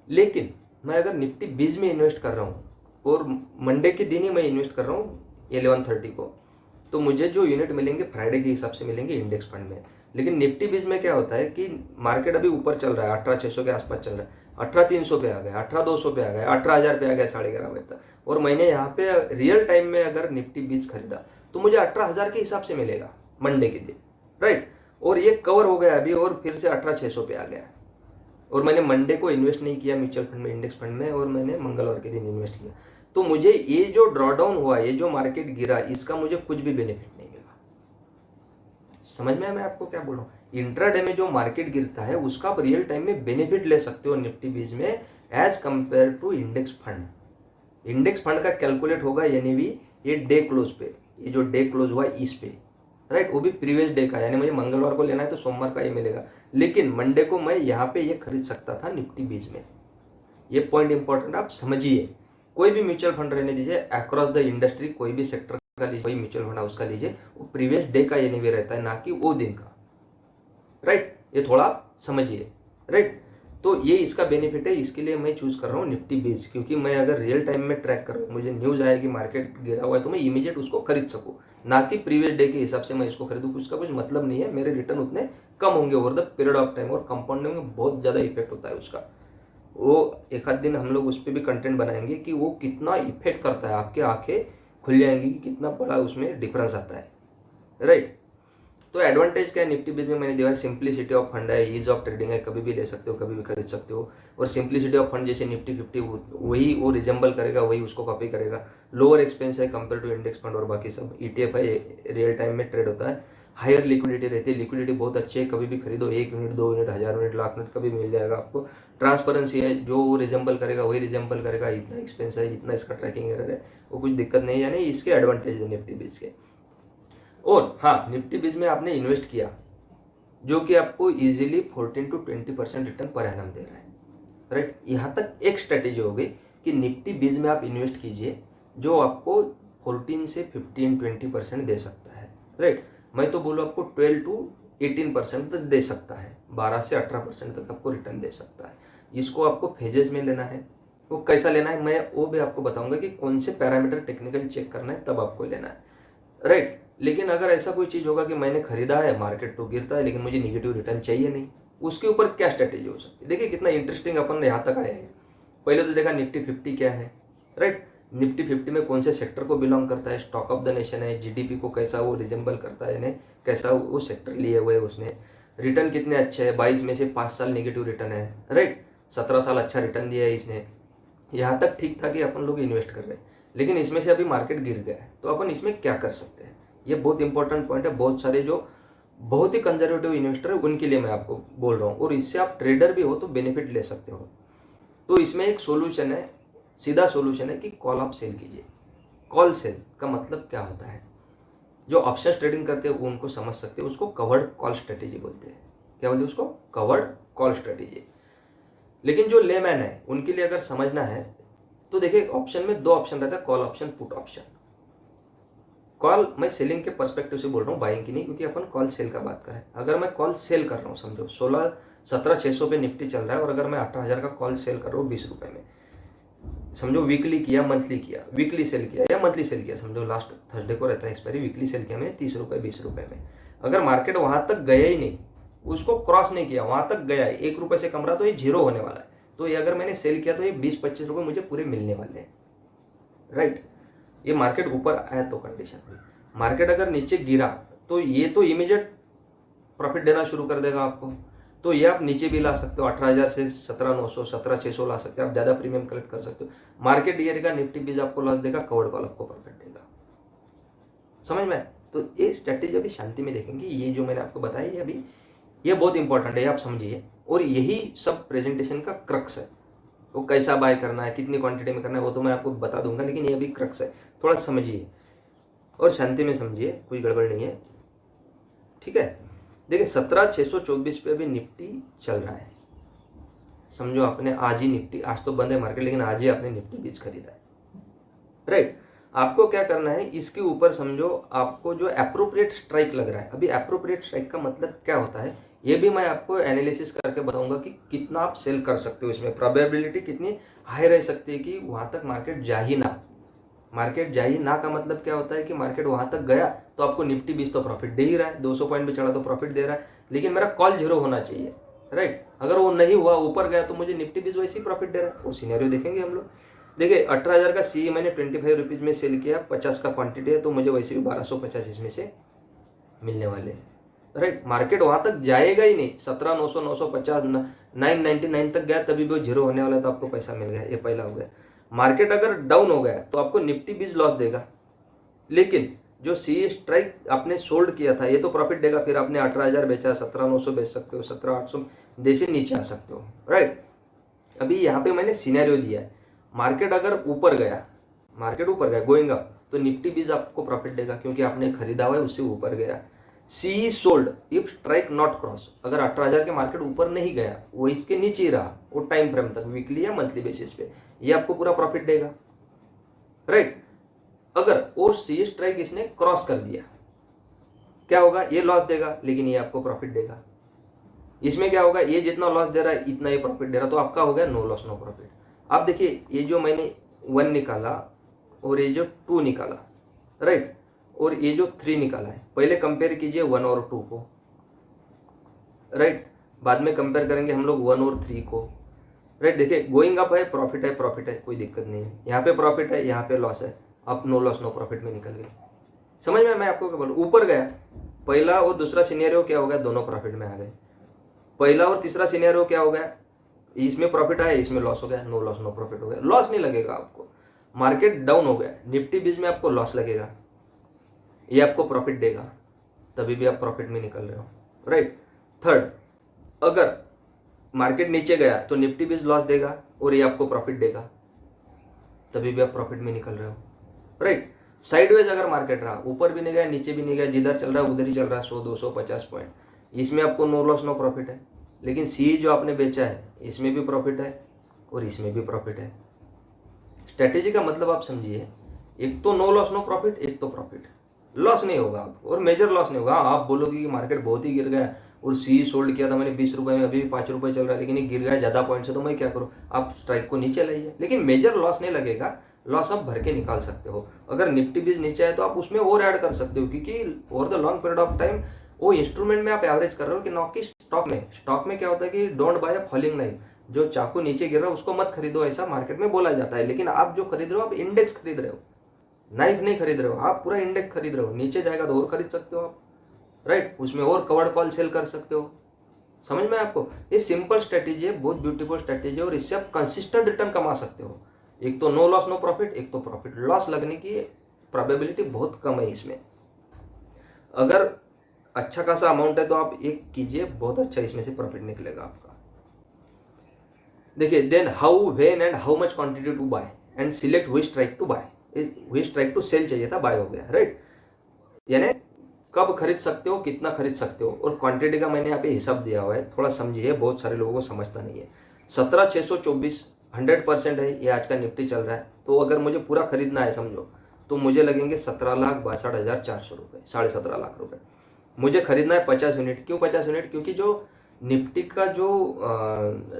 लेकिन मैं अगर निफ्टी 20 में इन्वेस्ट कर रहा हूँ और मंडे के दिन ही मैं इन्वेस्ट कर रहा हूँ 11:30 को, तो मुझे जो यूनिट मिलेंगे फ्राइडे के हिसाब से मिलेंगे इंडेक्स फंड में। लेकिन निफ्टी 20 में क्या होता है कि मार्केट अभी ऊपर चल रहा है, 18,600 के आसपास चल रहा है, 18,300 पे आ गया, 18,200 पे आ गया, 18,000 पे आ गया 11:30 बजे तक, और मैंने यहाँ पे रियल टाइम में अगर निफ्टी 20 खरीदा तो मुझे 18,000 के हिसाब से मिलेगा मंडे के दिन। राइट। और ये कवर हो गया अभी और फिर से 18,600 पे आ गया, और मैंने मंडे को इन्वेस्ट नहीं किया म्यूचुअल फंड में, इंडेक्स फंड में, और मैंने मंगलवार के दिन इन्वेस्ट किया, तो मुझे ये जो ड्रॉडाउन हुआ, ये जो मार्केट गिरा, इसका मुझे कुछ भी बेनिफिट नहीं मिला। समझ में मैं आपको क्या बोल रहा हूँ। इंट्राडे में जो मार्केट गिरता है उसका आप रियल टाइम में बेनिफिट ले सकते हो निफ्टी 20 में as compare to index fund. Index fund का कैलकुलेट होगा एनएवी ये डे क्लोज पे, ये जो डे क्लोज हुआ इस पे। राइट। वो भी प्रीवियस डे का, यानी मुझे मंगलवार को लेना है तो सोमवार का ये मिलेगा, लेकिन मंडे को मैं यहाँ पे ये खरीद सकता था निफ्टी 20 में। ये पॉइंट इंपॉर्टेंट आप समझिए। कोई भी म्यूचुअल फंड रहने दीजिए, अक्रॉस द इंडस्ट्री कोई भी सेक्टर का लीजिए, कोई म्यूचुअल फंड हाउस का लीजिए, वो प्रीवियस डे का एनएवी रहता है, ना कि वो दिन का। राइट। ये थोड़ा आप समझिए। राइट। तो ये इसका बेनिफिट है, इसके लिए मैं चूज कर रहा हूँ निफ्टी 20, क्योंकि मैं अगर रियल टाइम में ट्रैक कर रहा हूँ, मुझे न्यूज आया कि मार्केट गिरा हुआ है, तो मैं इमीडिएट उसको खरीद सकूँ, ना कि प्रीवियस डे के हिसाब से मैं इसको खरीदूँ। उसका कुछ मतलब नहीं है, मेरे रिटर्न उतने कम होंगे over the period of time, और कंपाउंडिंग में बहुत ज़्यादा इफेक्ट होता है उसका। वो एक आध दिन हम लोग उस पर भी कंटेंट बनाएंगे कि वो कितना इफेक्ट करता है, आपके आंखें खुल जाएंगी कि कितना बड़ा उसमें डिफरेंस आता है। राइट। तो एडवांटेज क्या है निफ्टी 20 में मैंने दिया है, सिंप्लिसिटी ऑफ फंड है, ईज ऑफ ट्रेडिंग है, कभी भी ले सकते हो, कभी भी खरीद सकते हो। और सिंप्लिसिटी ऑफ फंड जैसे निफ्टी 50 वही वो रिजेंबल करेगा, वही उसको कॉपी करेगा। लोअर एक्सपेंस है कंपेयर टू इंडेक्स फंड और बाकी सब। ईटीएफ है, रियल टाइम में ट्रेड होता है, हायर लिक्विडिटी रहती है, लिक्विडिटी बहुत अच्छी है, कभी भी खरीदो, 1 unit 2 unit 1000 unit lakh unit कभी मिल जाएगा आपको। ट्रांसपेरेंसी है, जो वो रिजेंबल करेगा वही रिजेंबल करेगा, इतना एक्सपेंस है, इतना इसका ट्रैकिंग एरर है, वो कुछ दिक्कत नहीं है, यानी इसके एडवांटेज है निफ्टी 20 के। और हाँ, निफ्टी 20 में आपने इन्वेस्ट किया जो कि आपको easily 14 to 20% return per annum दे रहा है। राइट। यहाँ तक एक स्ट्रेटेजी हो गई कि निफ्टी 20 में आप इन्वेस्ट कीजिए जो आपको 14 से 15-20% दे सकता है। राइट। मैं तो बोलूँ आपको 12 to 18% तक दे सकता है, 12 से 18% तक आपको रिटर्न दे सकता है। इसको आपको फेजेस में लेना है। वो कैसा लेना है मैं वो भी आपको बताऊंगा कि कौन से पैरामीटर टेक्निकल चेक करना है, तब आपको लेना है। राइट। लेकिन अगर ऐसा कोई चीज़ होगा कि मैंने खरीदा है, मार्केट तो गिरता है, लेकिन मुझे निगेटिव रिटर्न चाहिए नहीं, उसके ऊपर क्या स्ट्रेटेजी हो सकती है। देखिए कितना इंटरेस्टिंग अपन यहाँ तक आया है। पहले तो देखा निफ्टी 50 क्या है। राइट। निफ्टी 50 में कौन से सेक्टर को बिलोंग करता है, स्टॉक ऑफ द नेशन है, जीडीपी को कैसा वो रिजेंबल करता है, यानी कैसा वो सेक्टर लिए हुए है उसने, रिटर्न कितने अच्छे हैं, 22 में से 5 साल निगेटिव रिटर्न है। राइट। 17 साल अच्छा रिटर्न दिया है इसने। यहाँ तक ठीक था कि अपन लोग इन्वेस्ट कर रहे हैं, लेकिन इसमें से अभी मार्केट गिर गया है, तो अपन इसमें क्या कर सकते हैं। ये बहुत इंपॉर्टेंट पॉइंट है। बहुत सारे जो बहुत ही कंजर्वेटिव इन्वेस्टर है उनके लिए मैं आपको बोल रहा हूँ, और इससे आप ट्रेडर भी हो तो बेनिफिट ले सकते हो। तो इसमें एक सोल्यूशन है, सीधा सोल्यूशन है कि कॉल आप सेल कीजिए। कॉल सेल का मतलब क्या होता है, जो ऑप्शन ट्रेडिंग करते हैं वो उनको समझ सकते हैं, उसको कवर्ड कॉल स्ट्रेटेजी बोलते हैं। क्या बोलते हैं उसको, कवर्ड कॉल स्ट्रेटेजी। लेकिन जो लेमैन है उनके लिए अगर समझना है तो देखिए ऑप्शन में दो ऑप्शन रहता है, call option, put option. Call मैं सेलिंग के पर्सपेक्टिव से बोल रहा हूँ, बाइंग की नहीं, क्योंकि अपन कॉल सेल का बात करें। अगर मैं कॉल सेल कर रहा हूँ, समझो 17,600 पे निफ्टी चल रहा है और अगर मैं 18,000 का कॉल सेल कर रहा हूँ 20 रुपए में, समझो वीकली किया, मंथली किया, वीकली सेल किया या मंथली सेल किया, समझो लास्ट थर्सडे को रहता है एक्सपायरी, वीकली सेल किया मैंने 30 रुपए 20 रुपए में। अगर मार्केट वहां तक गया ही नहीं, उसको क्रॉस नहीं किया, वहां तक गया 1 रुपए से कम रहा तो ये जीरो होने वाला है। तो ये अगर मैंने सेल किया तो ये 20-25 रुपए मुझे पूरे मिलने वाले हैं, राइट। ये मार्केट ऊपर आया तो कंडीशन हुई, मार्केट अगर नीचे गिरा तो ये तो इमीडिएट प्रॉफिट देना शुरू कर देगा आपको। तो ये आप नीचे भी ला सकते हो, 18,000 से 17,900 17,600 ला सकते हो, आप ज़्यादा प्रीमियम कलेक्ट कर सकते हो। मार्केट गिरेगा, निफ्टी बीज आपको लॉस देगा, कवर्ड कॉल आपको प्रॉफिट देगा। समझ में? तो ये स्ट्रैटेजी अभी शांति में देखेंगे। ये जो मैंने आपको बताया ये अभी ये बहुत इंपॉर्टेंट है, आप समझिए। और यही सब प्रेजेंटेशन का क्रक्स है। वो कैसा बाय करना है, कितनी क्वांटिटी में करना है, वो तो मैं आपको बता दूंगा, लेकिन ये अभी क्रक्स है। थोड़ा समझिए और शांति में समझिए, कोई गड़बड़ नहीं है, ठीक है। देखिए 17,624 पे अभी निफ्टी चल रहा है, समझो आपने आज ही निफ्टी, आज तो बंद है मार्केट, लेकिन आज ही आपने निफ्टी बीज खरीदा है, राइट। आपको क्या करना है, इसके ऊपर समझो आपको जो एप्रोप्रिएट स्ट्राइक लग रहा है। अभी एप्रोप्रिएट स्ट्राइक का मतलब क्या होता है, ये भी मैं आपको एनालिसिस करके बताऊंगा कि कितना आप सेल कर सकते हो, इसमें प्रोबेबिलिटी कितनी हाई रह सकती है कि वहां तक मार्केट जा ही ना। मार्केट जा ही ना का मतलब क्या होता है कि मार्केट वहां तक गया तो आपको निफ्टी बीज तो प्रॉफिट दे ही रहा है, 200 पॉइंट भी चढ़ा तो प्रॉफिट दे रहा है, लेकिन मेरा कॉल जीरो होना चाहिए, राइट। अगर वो नहीं हुआ, ऊपर गया, तो मुझे निफ्टी बीज वैसे ही प्रॉफिट दे रहा है। वो सिनेरियो देखेंगे हम लोग। देखिए 18,000 का सी मैंने 25 रुपीज़ में सेल किया, 50 का क्वांटिटी है, तो मुझे वैसे भी 1250 इसमें से मिलने वाले हैं, राइट। मार्केट वहां तक जाएगा ही नहीं, 17,900 950 999 तक गया, तभी भी वो जीरो होने वाला है, तो आपको पैसा मिल गया, ये पहला हो गया। मार्केट अगर डाउन हो गया तो आपको निफ्टी बीज लॉस देगा, लेकिन जो सी स्ट्राइक आपने सोल्ड किया था ये तो प्रॉफिट देगा। फिर आपने 18,000 बेचा, 17,900 बेच सकते हो, 17,800 जैसे नीचे आ सकते हो, राइट। अभी यहाँ पे मैंने सिनेरियो दिया है, मार्केट अगर ऊपर गया, मार्केट ऊपर गया गोइंग अप, तो निफ्टी बीज आपको प्रॉफिट देगा क्योंकि आपने खरीदा हुआ है, उससे ऊपर गया। CE sold if strike not cross, अगर 18,000 के मार्केट ऊपर नहीं गया, वो इसके नीचे ही रहा, वो टाइम फ्रेम तक, वीकली या मंथली बेसिस पे, ये आपको पूरा प्रॉफिट देगा, राइट। अगर वो सी स्ट्राइक इसने क्रॉस कर दिया, क्या होगा, ये लॉस देगा, लेकिन ये आपको प्रॉफिट देगा। इसमें क्या होगा, ये जितना लॉस दे रहा है इतना ये प्रॉफिट दे रहा है, तो आपका हो गया नो लॉस नो प्रॉफिट। आप देखिए ये जो मैंने 1 निकाला और ये जो 2 निकाला, राइट, और ये जो 3 निकाला है, पहले कंपेयर कीजिए 1 और 2 को, राइट। बाद में कंपेयर करेंगे हम लोग 1 और 3 को, राइट। देखिए गोइंग अप है, प्रॉफिट है, कोई दिक्कत नहीं है। यहाँ पे प्रॉफिट है, यहाँ पे लॉस है, आप नो लॉस नो प्रॉफिट में निकल गए। समझ में? मैं आपको क्या बोलूँ, ऊपर गया, पहला और दूसरा सिनेरियो क्या हो गया, दोनों प्रॉफिट में आ गए। पहला और तीसरा सिनेरियो क्या हो गया, इसमें प्रॉफिट आया, इसमें लॉस हो गया, नो लॉस नो प्रॉफिट हो गया। लॉस नहीं लगेगा आपको। मार्केट डाउन हो गया, निफ्टी बीज में आपको लॉस लगेगा, ये आपको प्रॉफिट देगा, तभी भी आप प्रॉफिट में निकल रहे हो, राइट। थर्ड, अगर मार्केट नीचे गया तो निफ्टी बीज लॉस देगा और ये आपको प्रॉफिट देगा, तभी भी आप प्रॉफिट में निकल रहे हो, राइट। साइडवेज अगर मार्केट रहा, ऊपर भी नहीं गया, नीचे भी नहीं गया, जिधर चल रहा है उधर ही चल रहा है, 100 200 50 पॉइंट, इसमें आपको नो लॉस नो प्रॉफिट है। लेकिन सी जो आपने बेचा है इसमें भी प्रॉफिट है और इसमें भी प्रॉफिट है। स्ट्रेटेजी का मतलब आप समझिए, एक तो नो लॉस नो प्रॉफिट, एक तो प्रॉफिट। लॉस नहीं होगा आपको और मेजर लॉस नहीं होगा। आप बोलोगे कि मार्केट बहुत ही गिर गया और सी सोल्ड किया था मैंने 20 रुपए में, अभी भी 5 रुपए चल रहा है, लेकिन ये गिर गया ज़्यादा पॉइंट से, तो मैं क्या करूँ, आप स्ट्राइक को नीचे लाइए, लेकिन मेजर लॉस नहीं लगेगा। लॉस आप भर के निकाल सकते हो। अगर निफ्टी बीज नीचे है तो आप उसमें और ऐड कर सकते हो, क्योंकि over the long period of time वो इंस्ट्रूमेंट में आप एवरेज कर रहे हो कि नॉ कि स्टॉक में क्या होता है कि don't buy a falling knife, जो चाकू नीचे गिर रहा है उसको मत खरीदो, ऐसा मार्केट में बोला जाता है। लेकिन आप जो खरीद रहे हो, आप इंडेक्स खरीद रहे हो, नाइफ नहीं खरीद रहे हो, आप पूरा इंडेक्स खरीद रहे हो। नीचे जाएगा तो और खरीद सकते हो आप, राइट, उसमें और कवर्ड कॉल सेल कर सकते हो। समझ में आपको? ये सिंपल स्ट्रेटेजी है, बहुत ब्यूटीफुल स्ट्रेटेजी है, और इससे आप कंसिस्टेंट रिटर्न कमा सकते हो। एक तो नो लॉस नो प्रॉफिट, एक तो प्रॉफिट। लॉस लगने की प्रोबेबिलिटी बहुत कम है इसमें। अगर अच्छा खासा अमाउंट है तो आप एक कीजिए, बहुत अच्छा इसमें से प्रॉफिट निकलेगा आपका। देखिए, then how, when and how much quantity to buy and select which strike to buy. Which strike to sell चाहिए था, बाय हो गया, राइट। यानी कब खरीद सकते हो, कितना खरीद सकते हो, और क्वांटिटी का मैंने यहाँ पे हिसाब दिया हुआ है, थोड़ा समझिए, बहुत सारे लोगों को समझता नहीं है। 17,624 100% है, ये आज का निफ्टी चल रहा है। तो अगर मुझे पूरा खरीदना है समझो, तो मुझे लगेंगे 17,62,400 रुपये, 17.5 लाख रुपये। मुझे खरीदना है 50 यूनिट। क्यों 50 यूनिट? क्योंकि जो निफ्टी का जो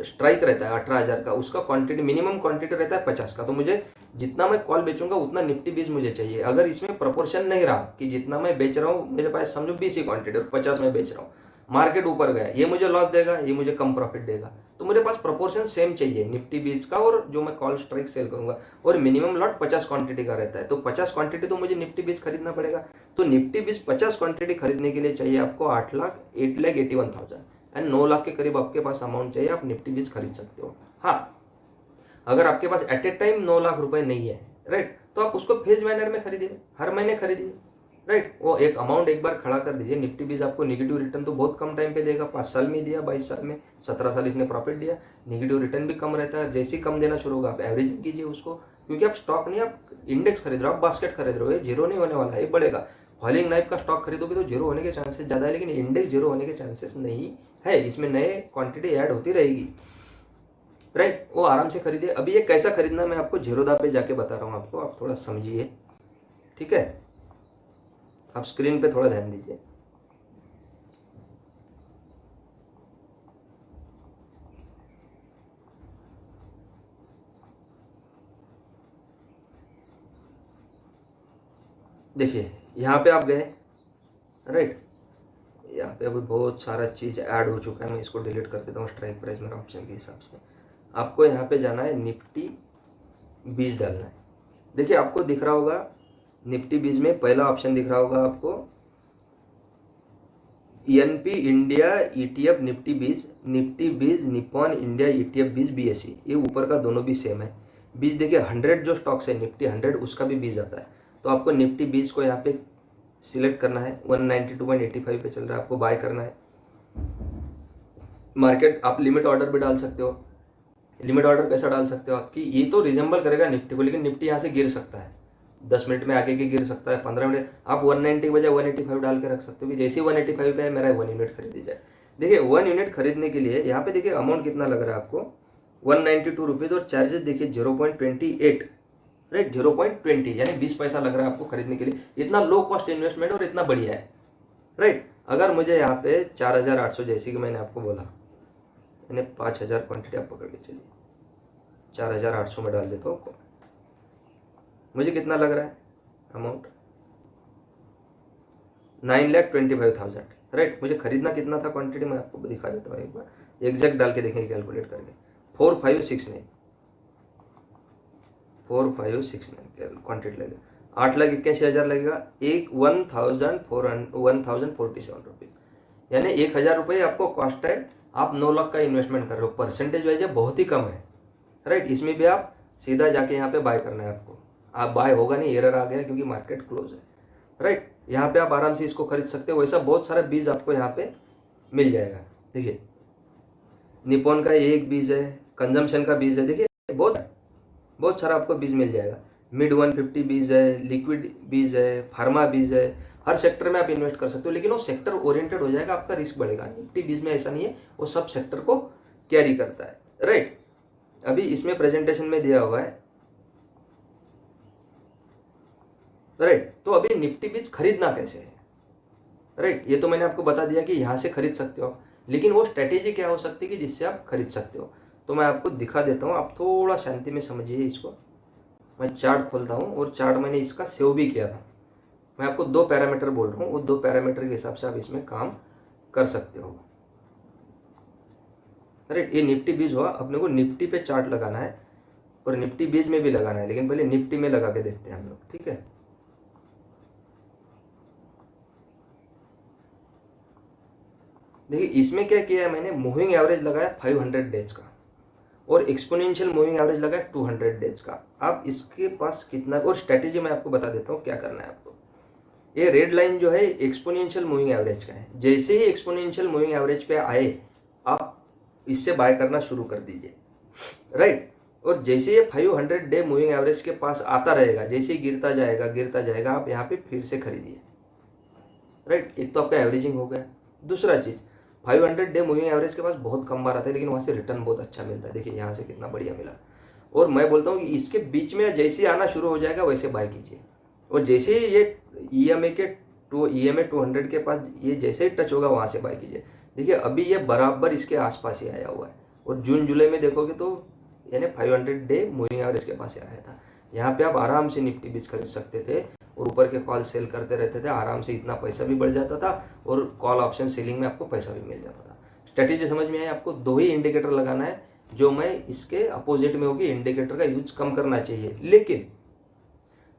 स्ट्राइक रहता है 18,000 का, उसका क्वांटिटी मिनिमम क्वांटिटी रहता है 50 का। तो मुझे जितना मैं कॉल बेचूंगा उतना निफ्टी 20 मुझे चाहिए। अगर इसमें प्रोपोर्शन नहीं रहा कि जितना मैं बेच रहा हूँ, मेरे पास समझो 20 ही क्वांटिटी और 50 में बेच रहा हूँ, मार्केट ऊपर गया, ये मुझे लॉस देगा, ये मुझे कम प्रॉफिट देगा। तो मेरे पास प्रोपोर्शन सेम चाहिए निफ्टी 20 का और जो मैं कॉल स्ट्राइक सेल करूंगा। और मिनिमम लॉट 50 क्वांटिटी का रहता है, तो 50 क्वांटिटी तो मुझे निफ्टी 20 खरीदना पड़ेगा। तो निफ्टी 20 50 क्वांटिटी खरीदने के लिए चाहिए आपको 8,81,000 एंड 9 लाख के करीब आपके पास अमाउंट चाहिए, आप निफ्टी 20 खरीद सकते हो। हाँ, अगर आपके पास एट ए टाइम 9 लाख रुपए नहीं है, राइट, तो आप उसको फेज मैनर में खरीदिए, हर महीने खरीदिए, राइट। वो एक अमाउंट एक बार खड़ा कर दीजिए। निफ्टी 20 आपको निगेटिव रिटर्न तो बहुत कम टाइम पे देगा, 5 साल में दिया, 22 साल में, 17 साल इसने प्रॉफिट दिया। निगेटिव रिटर्न भी कम रहता है। जैसे ही कम देना शुरू होगा आप एवरेजिंग कीजिए उसको, क्योंकि आप स्टॉक नहीं, आप इंडेक्स खरीद रहे हो, आप बास्केट खरीद रहे हो, ये जीरो नहीं होने वाला है, ये बढ़ेगा। फॉलिंग नाइफ का स्टॉक खरीदोगे तो जीरो होने के चांसेस ज़्यादा है, लेकिन इंडेक्स जीरो होने के चांसेस नहीं है, इसमें नए क्वांटिटी ऐड होती रहेगी, राइट। वो आराम से खरीदिए। अभी ये कैसा खरीदना मैं आपको जीरोधा पे जाके बता रहा हूँ आपको, आप थोड़ा समझिए, ठीक है। आप स्क्रीन पे थोड़ा ध्यान दीजिए। देखिए यहाँ पे आप गए, राइट, यहाँ पे अभी बहुत सारा चीज़ ऐड हो चुका है, मैं इसको डिलीट कर देता हूँ स्ट्राइक प्राइस मेरा ऑप्शन के हिसाब से। आपको यहाँ पे जाना है, निफ्टी 20 डालना है। देखिए आपको दिख रहा होगा निफ्टी 20 में पहला ऑप्शन दिख रहा होगा आपको NP India ETF Nifty 20 Nippon India ETF 20 BSE, ये ऊपर का दोनों भी सेम है। 20 देखिए 100 जो स्टॉक्स है निफ्टी 100 उसका भी 20 आता है। तो आपको निफ्टी 20 को यहाँ पे सिलेक्ट करना है, 192.85 पे चल रहा है, आपको बाय करना है। मार्केट आप लिमिट ऑर्डर भी डाल सकते हो। लिमिट ऑर्डर कैसा डाल सकते हो आपकी, ये तो रिजेंबल करेगा निफ्टी को, लेकिन निफ्टी यहाँ से गिर सकता है, 10 मिनट में आगे के गिर सकता है, 15 मिनट। आप 190 के बजाय 185 डाल के रख सकते हो कि जैसे ही 185 पे है मेरा 1 यूनिट खरीदी जाए। देखिए 1 यूनिट खरीदने के लिए यहाँ पे देखिए अमाउंट कितना लग रहा है आपको, 192 रुपीज़, और चार्जेस देखिए 0.28, राइट, 0.20 यानी 20 पैसा लग रहा है आपको खरीदने के लिए। इतना लो कॉस्ट इन्वेस्टमेंट और इतना बढ़िया है, राइट। अगर मुझे यहाँ पे 4,800 जैसे कि मैंने आपको बोला, यानी 5,000 क्वान्टिटी आप पकड़ के चलिए, 4,800 में डाल देता हूँ, मुझे कितना लग रहा है अमाउंट, 9,25,000, राइट। मुझे खरीदना कितना था क्वांटिटी, मैं आपको दिखा देता हूँ एक बार, एग्जैक्ट डाल के देखेंगे कैलकुलेट करके, 4,569 क्वांटिटी लगेगा, 8,81,000 लगेगा, 1,047 रुपीज़, यानी 1,000 रुपये आपको कॉस्ट है। आप 9 लाख का इन्वेस्टमेंट कर रहे हो, परसेंटेज वाइज बहुत ही कम है, राइट। इसमें भी आप सीधा जाके यहाँ पे बाय करना है आपको, आप बाय होगा नहीं, एरर आ गया क्योंकि मार्केट क्लोज है, राइट। यहाँ पे आप आराम से इसको खरीद सकते हो। वैसा बहुत सारा बीज आपको यहाँ पे मिल जाएगा। देखिए निप्पॉन का एक बीज है, कंजम्पशन का बीज है, देखिए बहुत सारा आपको बीज मिल जाएगा। मिड 150 बीज है, लिक्विड बीज है, फार्मा बीज है, हर सेक्टर में आप इन्वेस्ट कर सकते हो, लेकिन वो सेक्टर ओरिएंटेड हो जाएगा, आपका रिस्क बढ़ेगा। निफ्टी बीज में ऐसा नहीं है, वो सब सेक्टर को कैरी करता है, राइट। अभी इसमें प्रेजेंटेशन में दिया हुआ है, राइट। तो अभी निफ्टी बीज खरीदना कैसे है, राइट, ये तो मैंने आपको बता दिया कि यहाँ से खरीद सकते हो, लेकिन वो स्ट्रेटेजी क्या हो सकती है कि जिससे आप खरीद सकते हो, तो मैं आपको दिखा देता हूँ, आप थोड़ा शांति में समझिए इसको। मैं चार्ट खोलता हूँ और चार्ट मैंने इसका सेव भी किया था। मैं आपको 2 पैरामीटर बोल रहा हूँ, वो 2 पैरामीटर के हिसाब से आप इसमें काम कर सकते हो, राइट। ये निफ्टी बीज हुआ, अपने को निफ्टी पे चार्ट लगाना है और निफ्टी बीज में भी लगाना है, लेकिन पहले निफ्टी में लगा के देखते हैं हम लोग, ठीक है। देखिए इसमें क्या किया है मैंने, मूविंग एवरेज लगाया 500 डेज का और एक्सपोनेंशियल मूविंग एवरेज लगाया 200 डेज का। आप इसके पास कितना, और स्ट्रेटेजी मैं आपको बता देता हूँ क्या करना है आपको। ये रेड लाइन जो है एक्सपोनेंशियल मूविंग एवरेज का है, जैसे ही एक्सपोनेंशियल मूविंग एवरेज पे आए आप इससे बाय करना शुरू कर दीजिए, राइट। और जैसे ये 500 डे मूविंग एवरेज के पास आता रहेगा, जैसे ही गिरता जाएगा आप यहाँ पे फिर से खरीदिए, राइट। एक तो आपका एवरेजिंग हो गया। दूसरा चीज, 500 डे मूविंग एवरेज के पास बहुत कम बार आता है, लेकिन वहाँ से रिटर्न बहुत अच्छा मिलता है। देखिए यहाँ से कितना बढ़िया मिला। और मैं बोलता हूँ कि इसके बीच में जैसे ही आना शुरू हो जाएगा वैसे बाय कीजिए। और जैसे ही ये EMA 200 के पास ये जैसे ही टच होगा वहाँ से बाय कीजिए। देखिए अभी ये बराबर इसके आसपास ही आया हुआ है, और जून जुलाई में देखोगे तो यानी 500 डे मूविंग एवरेज के पास ही आया था। यहाँ पे आप आराम से निफ्टी 20 खरीद सकते थे, और ऊपर के कॉल सेल करते रहते थे, आराम से इतना पैसा भी बढ़ जाता था, और कॉल ऑप्शन सेलिंग में आपको पैसा भी मिल जाता था। स्ट्रेटेजी समझ में आई आपको? 2 ही इंडिकेटर लगाना है, जो मैं इसके अपोजिट में होगी। इंडिकेटर का यूज कम करना चाहिए, लेकिन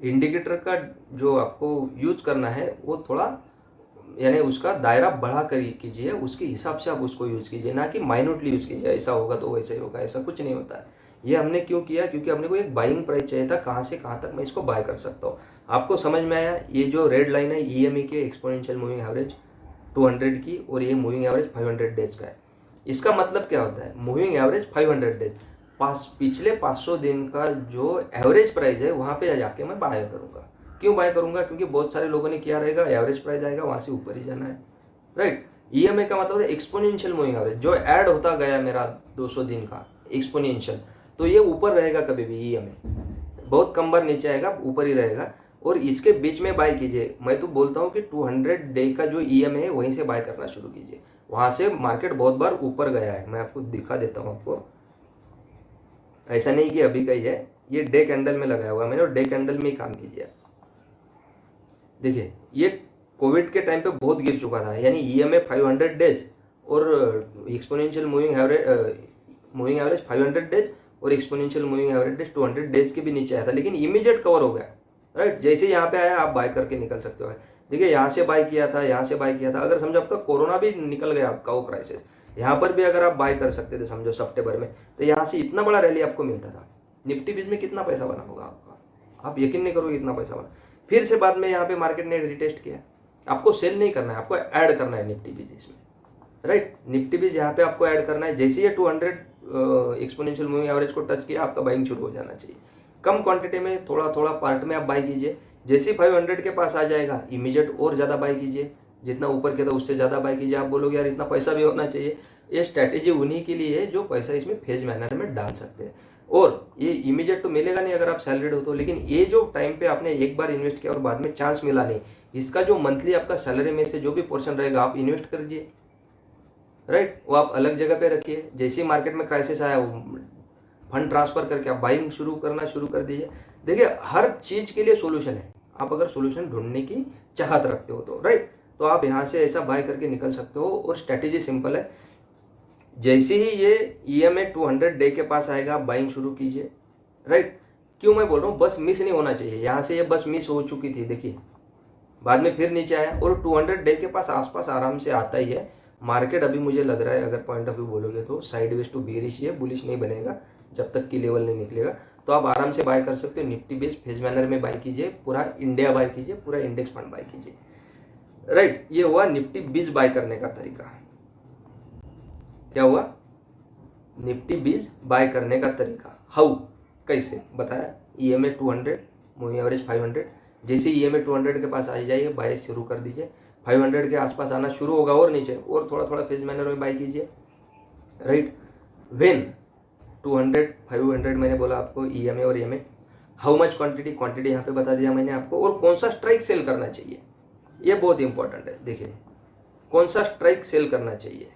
इंडिकेटर का जो आपको यूज करना है वो थोड़ा यानी उसका दायरा बढ़ा कर कीजिए, उसके हिसाब से आप उसको यूज कीजिए, ना कि माइन्यूटली यूज कीजिए ऐसा होगा तो वैसे ही होगा। ऐसा कुछ नहीं होता है। ये हमने क्यों किया? क्योंकि हमने को एक बाइंग प्राइस चाहिए था, कहाँ से कहाँ तक मैं इसको बाय कर सकता हूँ। आपको समझ में आया? ये जो रेड लाइन है EMA के एक्सपोनेंशियल मूविंग एवरेज 200 की, और ये मूविंग एवरेज 500 डेज का है। इसका मतलब क्या होता है? मूविंग एवरेज 500 डेज, पिछले 500 दिन का जो एवरेज प्राइस है वहाँ पे जाके मैं बाय करूँगा। क्यों बाय करूँगा? क्योंकि बहुत सारे लोगों ने किया रहेगा, एवरेज प्राइस आएगा वहाँ से ऊपर ही जाना है, राइट। EMA का मतलब है एक्सपोनेंशियल मूविंग एवरेज, जो ऐड होता गया मेरा 200 दिन का एक्सपोनेंशियल, तो ये ऊपर रहेगा कभी भी। EMA बहुत कम बार नीचे आएगा, ऊपर ही रहेगा, और इसके बीच में बाय कीजिए। मैं तो बोलता हूँ कि 200 डे का जो EMA है वहीं से बाय करना शुरू कीजिए। वहाँ से मार्केट बहुत बार ऊपर गया है, मैं आपको दिखा देता हूँ आपको। ऐसा नहीं कि अभी का ही है, ये डे कैंडल में लगाया हुआ है मैंने, और डे कैंडल में ही काम कीजिए। देखिए ये कोविड के टाइम पे बहुत गिर चुका था, यानी EMA 500 डेज और एक्सपोनेंशियल मूविंग एवरेज 500 डेज और एक्सपोनेंशियल मूविंग एवरेज 200 डेज के भी नीचे आया था, लेकिन इमीडिएट कवर हो गया, राइट। जैसे यहाँ पे आया आप बाय करके निकल सकते हो। देखिए यहाँ से बाय किया था, यहाँ से बाय किया था। अगर समझो आपका कोरोना भी निकल गया, आपका वो क्राइसिस, यहाँ पर भी अगर आप बाय कर सकते थे समझो सितंबर में, तो यहाँ से इतना बड़ा रैली आपको मिलता था। निफ्टी 20 में कितना पैसा बना होगा आपका? आप यकीन नहीं करोगे इतना पैसा बना। फिर से बाद में यहाँ पे मार्केट ने रिटेस्ट किया। आपको सेल नहीं करना है, आपको ऐड करना है निफ्टी 20 इसमें, राइट। निफ्टी 20 यहाँ पे आपको ऐड करना है। जैसे ये 200 एक्सपोनेंशियल मूविंग एवरेज को टच किया, आपका बाइंग शुरू हो जाना चाहिए। कम क्वांटिटी में थोड़ा थोड़ा पार्ट में आप बाई कीजिए। जैसे 500 के पास आ जाएगा इमीडिएट और ज़्यादा बाई कीजिए, जितना ऊपर के था उससे ज़्यादा बाई कीजिए। आप बोलोगे यार इतना पैसा भी होना चाहिए। ये स्ट्रैटेजी उन्हीं के लिए है जो पैसा इसमें फेज मैनर में डाल सकते हैं, और ये इमीडिएट तो मिलेगा नहीं अगर आप सैलरीड हो तो, लेकिन ये जो टाइम पे आपने एक बार इन्वेस्ट किया और बाद में चांस मिला नहीं, इसका जो मंथली आपका सैलरी में से जो भी पोर्शन रहेगा आप इन्वेस्ट कर दीजिए, राइट। वो आप अलग जगह पे रखिए। जैसे ही मार्केट में क्राइसिस आया फंड ट्रांसफर करके आप बाइंग शुरू कर दीजिए। देखिए हर चीज के लिए सोल्यूशन है, आप अगर सोल्यूशन ढूंढने की चाहत रखते हो तो, राइट, तो आप यहाँ से ऐसा बाय करके निकल सकते हो। और स्ट्रेटेजी सिंपल है, जैसे ही ये EMA 200 डे के पास आएगा आप बाइंग शुरू कीजिए, राइट। क्यों मैं बोल रहा हूँ? बस मिस नहीं होना चाहिए। यहाँ से ये बस मिस हो चुकी थी, देखिए बाद में फिर नीचे आया, और 200 डे के पास आसपास आराम से आता ही है। मार्केट अभी मुझे लग रहा है अगर पॉइंट ऑफ व्यू बोलोगे तो साइडवेज टू बेरिश ही है, बुलिश नहीं बनेगा जब तक की लेवल नहीं निकलेगा। तो आप आराम से बाय कर सकते हो। निफ्टी 20 फेज मैनर में बाय कीजिए, पूरा इंडिया बाय कीजिए, पूरा इंडेक्स फंड बाय कीजिए, राइट। ये हुआ निफ्टी 20 बाय करने का तरीका। क्या हुआ? निफ्टी 20 बाय करने का तरीका। हाउ, कैसे बताया? EMA 200 मूविंग एवरेज 500, जैसे EMA 200 के पास आ जाइए बाय शुरू कर दीजिए। 500 के आसपास आना शुरू होगा और नीचे, और थोड़ा थोड़ा फेज मैनर में बाय कीजिए, राइट। वेन 200 500 मैंने बोला आपको EMA और EMA। हाउ मच क्वांटिटी यहाँ पे बता दिया मैंने आपको। और कौन सा स्ट्राइक सेल करना चाहिए, ये बहुत इंपॉर्टेंट है। देखिए कौन सा स्ट्राइक सेल करना चाहिए,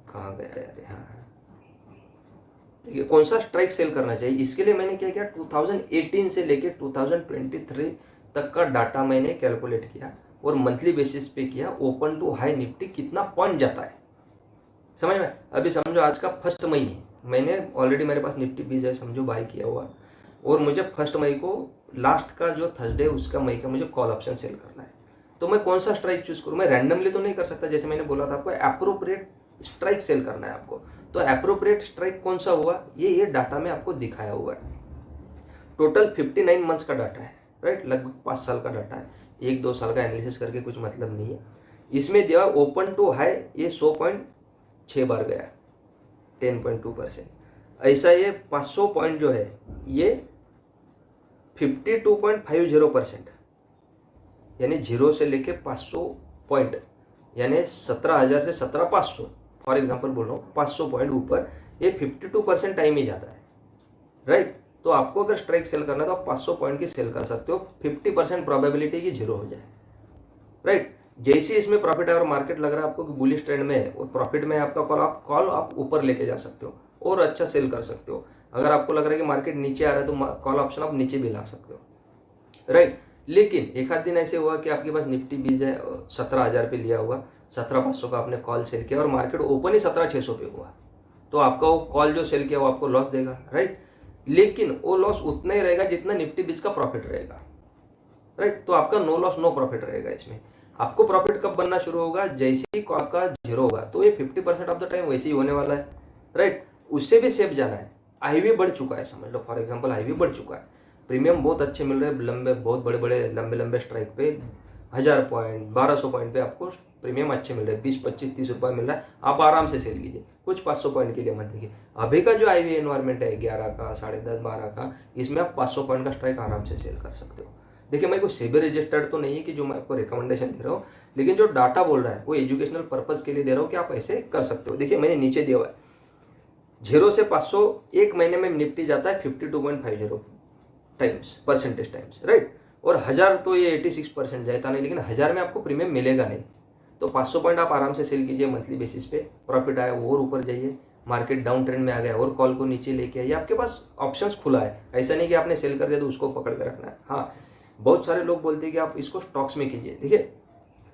कहाँ गया यार? हाँ, देखिए कौन सा स्ट्राइक सेल करना चाहिए। इसके लिए मैंने क्या किया, 2018 से लेके 2023 तक का डाटा मैंने कैलकुलेट किया और मंथली बेसिस पे किया। ओपन टू हाई निफ्टी कितना पॉइंट जाता है, समझ में? अभी समझो आज का 1 मई है, मैंने ऑलरेडी मेरे पास निफ्टी 20 है समझो बाय किया हुआ, और मुझे 1 मई को लास्ट का जो थर्सडे उसका मई का मुझे कॉल ऑप्शन सेल करना है। तो मैं कौन सा स्ट्राइक चूज करूँ? मैं रैंडमली तो नहीं कर सकता, जैसे मैंने बोला था आपको एप्रोप्रिएट स्ट्राइक सेल करना है आपको। तो एप्रोप्रिएट स्ट्राइक कौन सा हुआ, ये डाटा में आपको दिखाया हुआ है। टोटल 59 मंथ्स का डाटा है, राइट, लगभग 5 साल का डाटा है। 1-2 साल का एनालिसिस करके कुछ मतलब नहीं है। इसमें दिया ओपन टू हाई ये 100.6 बार गया, 10.2%। ऐसा ये 500 पॉइंट जो है ये 52.50%, यानी 0 से लेके 500 पॉइंट, यानी 17,000 से 17,500, फॉर एग्जांपल बोल रहा हूँ, 500 पॉइंट ऊपर ये 52% टाइम ही जाता है, राइट। तो आपको अगर स्ट्राइक सेल करना है तो आप 500 पॉइंट की सेल कर सकते हो, 50% प्रोबेबिलिटी की 0 हो जाए, राइट। जैसे इसमें प्रॉफिट है और मार्केट लग रहा है आपको कि बुलिश ट्रेंड में है और प्रॉफिट में है आपका कॉल आप ऊपर लेके जा सकते हो और अच्छा सेल कर सकते हो। अगर आपको लग रहा है कि मार्केट नीचे आ रहा है तो कॉल ऑप्शन आप नीचे भी ला सकते हो, राइट। लेकिन एक आध दिन ऐसे हुआ कि आपके पास निफ्टी 20 है, 17,000 पे लिया हुआ, 17,500 का आपने कॉल सेल किया और मार्केट ओपन ही 17,600 पे हुआ, तो आपका वो कॉल जो सेल किया वो आपको लॉस देगा, राइट। लेकिन वो लॉस उतना ही रहेगा जितना निफ्टी 20 का प्रॉफिट रहेगा, राइट। तो आपका नो लॉस नो प्रॉफिट रहेगा। इसमें आपको प्रॉफिट कब बनना शुरू होगा, जैसे ही आपका 0 होगा, तो ये 50% ऑफ द टाइम वैसे ही होने वाला है, राइट। उससे भी सेफ जाना है। आईवी बढ़ चुका है, समझ लो, फॉर एग्जांपल आईवी बढ़ चुका है, प्रीमियम बहुत अच्छे मिल रहे हैं, लंबे बहुत बड़े बड़े लंबे लंबे स्ट्राइक पे 1000 पॉइंट 1200 पॉइंट पे आपको प्रीमियम अच्छे मिल रहे हैं, 20 25 30 रुपये मिल रहा है, आप आराम से सेल कीजिए, कुछ 500 पॉइंट के लिए मत देखिए। अभी का जो आईवी एनवायरमेंट है 11 का 10.5 12 का, इसमें आप 500 पॉइंट का स्ट्राइक आराम से सेल कर सकते हो। देखिए मैं कोई सेबी रजिस्टर्ड तो नहीं है कि जो मैं आपको रिकमेंडेशन दे रहा हूँ, लेकिन जो डाटा बोल रहा है वो एजुकेशनल पर्पज के लिए दे रहा हूँ कि आप ऐसे कर सकते हो। देखिए मैंने नीचे दिया हुआ है 0 से 500 एक महीने में निफ्टी जाता है 52.50 टाइम्स परसेंटेज टाइम्स, राइट। और 1000 तो ये 86% जाता नहीं, लेकिन 1000 में आपको प्रीमियम मिलेगा नहीं। तो 500 पॉइंट आप आराम से सेल कीजिए मंथली बेसिस पे, प्रॉफिट आया वो और ऊपर जाइए, मार्केट डाउन ट्रेंड में आ गया और कॉल को नीचे लेके आइए, आपके पास ऑप्शंस खुला है। ऐसा नहीं कि आपने सेल कर दिया तो उसको पकड़ के रखना है। हाँ, बहुत सारे लोग बोलते हैं कि आप इसको स्टॉक्स में कीजिए। देखिए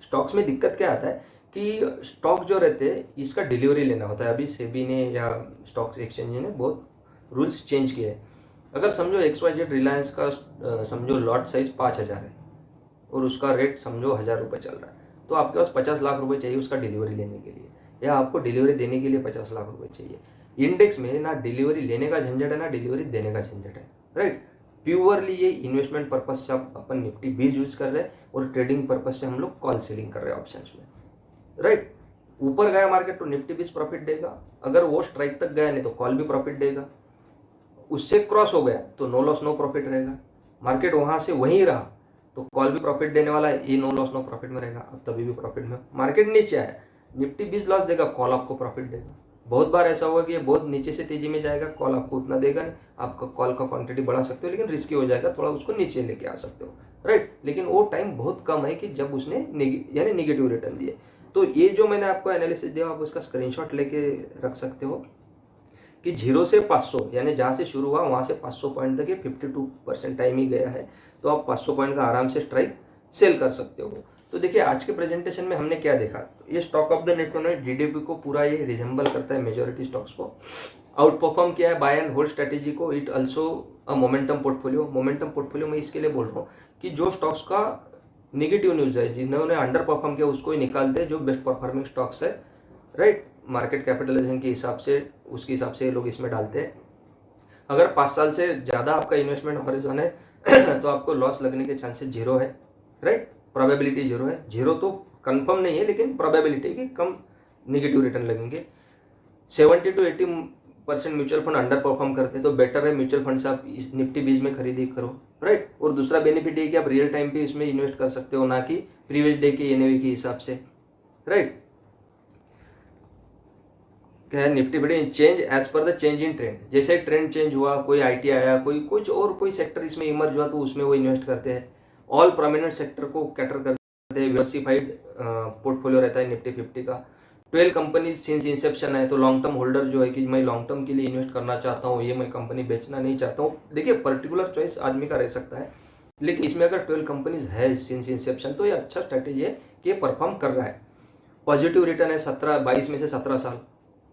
स्टॉक्स में दिक्कत क्या आता है कि स्टॉक जो रहते हैं इसका डिलीवरी लेना होता है। अभी सेबी ने या स्टॉक एक्सचेंज ने बहुत रूल्स चेंज किए हैं। अगर समझो XYZ रिलायंस का समझो लॉट साइज 5,000 है और उसका रेट समझो 1,000 रुपये चल रहा है, तो आपके पास 50 लाख रुपए चाहिए उसका डिलीवरी लेने के लिए, या आपको डिलीवरी देने के लिए 50 लाख रुपए चाहिए। इंडेक्स में ना डिलीवरी लेने का झंझट है ना डिलीवरी देने का झंझट है, राइट। प्योरली ये इन्वेस्टमेंट पर्पज से आप अपन निफ्टी 20 यूज कर रहे हैं और ट्रेडिंग पर्पज से हम लोग कॉल सेलिंग कर रहे हैं ऑप्शंस में, राइट। ऊपर गया मार्केट तो निफ्टी 20 प्रॉफिट देगा, अगर वो स्ट्राइक तक गया नहीं तो कॉल भी प्रॉफिट देगा, उससे क्रॉस हो गया तो नो लॉस नो प्रॉफिट रहेगा। मार्केट वहां से वहीं रहा तो कॉल भी प्रॉफिट देने वाला है, ये नो लॉस नो प्रॉफिट में रहेगा, अब तभी भी प्रॉफिट में। मार्केट नीचे आया निफ्टी 20 लॉस देगा, कॉल आपको प्रॉफिट देगा। बहुत बार ऐसा हुआ कि ये बहुत नीचे से तेजी में जाएगा, कॉल आपको उतना देगा नहीं, आपका कॉल का क्वांटिटी बढ़ा सकते हो लेकिन रिस्की हो जाएगा, थोड़ा उसको नीचे लेके आ सकते हो, राइट। लेकिन वो टाइम बहुत कम है कि जब उसने यानी निगेटिव रिटर्न दिए। तो ये जो मैंने आपको एनालिसिस दिया आप उसका स्क्रीनशॉट लेके रख सकते हो कि 0 से 500 यानी जहाँ से शुरू हुआ वहाँ से 500 पॉइंट तक ये 52% टाइम ही गया है, तो आप 500 पॉइंट का आराम से स्ट्राइक सेल कर सकते हो। तो देखिए आज के प्रेजेंटेशन में हमने क्या देखा, ये stock of the Nifty GDP को पूरा ये रिजेंबल करता है, मेजॉरिटी स्टॉक्स को आउट परफॉर्म किया है, बाय एंड होल्ड स्ट्रेटेजी को। It also a momentum portfolio मैं इसके लिए बोल रहा हूँ कि जो स्टॉक्स का निगेटिव न्यूज है, जिन्होंने अंडर परफॉर्म किया उसको ही निकालते हैं, जो बेस्ट परफॉर्मिंग स्टॉक्स है, राइट। मार्केट कैपिटलाइजेशन के हिसाब से उसके हिसाब से लोग इसमें डालते हैं। अगर 5 साल से ज़्यादा आपका इन्वेस्टमेंट हॉरिजॉन है तो आपको लॉस लगने के चांसेस 0 है, राइट। प्रोबेबिलिटी 0 है, 0 तो कंफर्म नहीं है लेकिन प्रोबेबिलिटी की कम निगेटिव रिटर्न लगेंगे। 70 to 80% mutual fund under perform करते हैं, तो बेटर है म्यूचुअल फंड से आप निफ्टी 20 में खरीदी करो, राइट। और दूसरा बेनिफिट ये कि आप रियल टाइम पे इसमें इन्वेस्ट कर सकते हो, ना कि प्रीवियस डे के एनएवी के हिसाब से, राइट। क्या है Nifty fifty change as per the change in trend, जैसे ट्रेंड चेंज हुआ, कोई आईटी आया, कोई कुछ और कोई सेक्टर इसमें इमर्ज हुआ तो उसमें वो इन्वेस्ट करते हैं। ऑल प्रोमिनेंट सेक्टर को कैटर करते हैं, डाइवर्सिफाइड पोर्टफोलियो रहता है निफ्टी 50 का। 12 कंपनीज सिंस इंसेप्शन है, तो लॉन्ग टर्म होल्डर जो है कि मैं लॉन्ग टर्म के लिए इन्वेस्ट करना चाहता हूँ, ये मैं कंपनी बेचना नहीं चाहता हूँ। देखिए पर्टिकुलर चॉइस आदमी का रह सकता है, लेकिन इसमें अगर 12 कंपनीज है सिंस इंसेप्शन तो ये अच्छा स्ट्रैटेजी है कि ये परफॉर्म कर रहा है। पॉजिटिव रिटर्न है 22 में से 17 साल,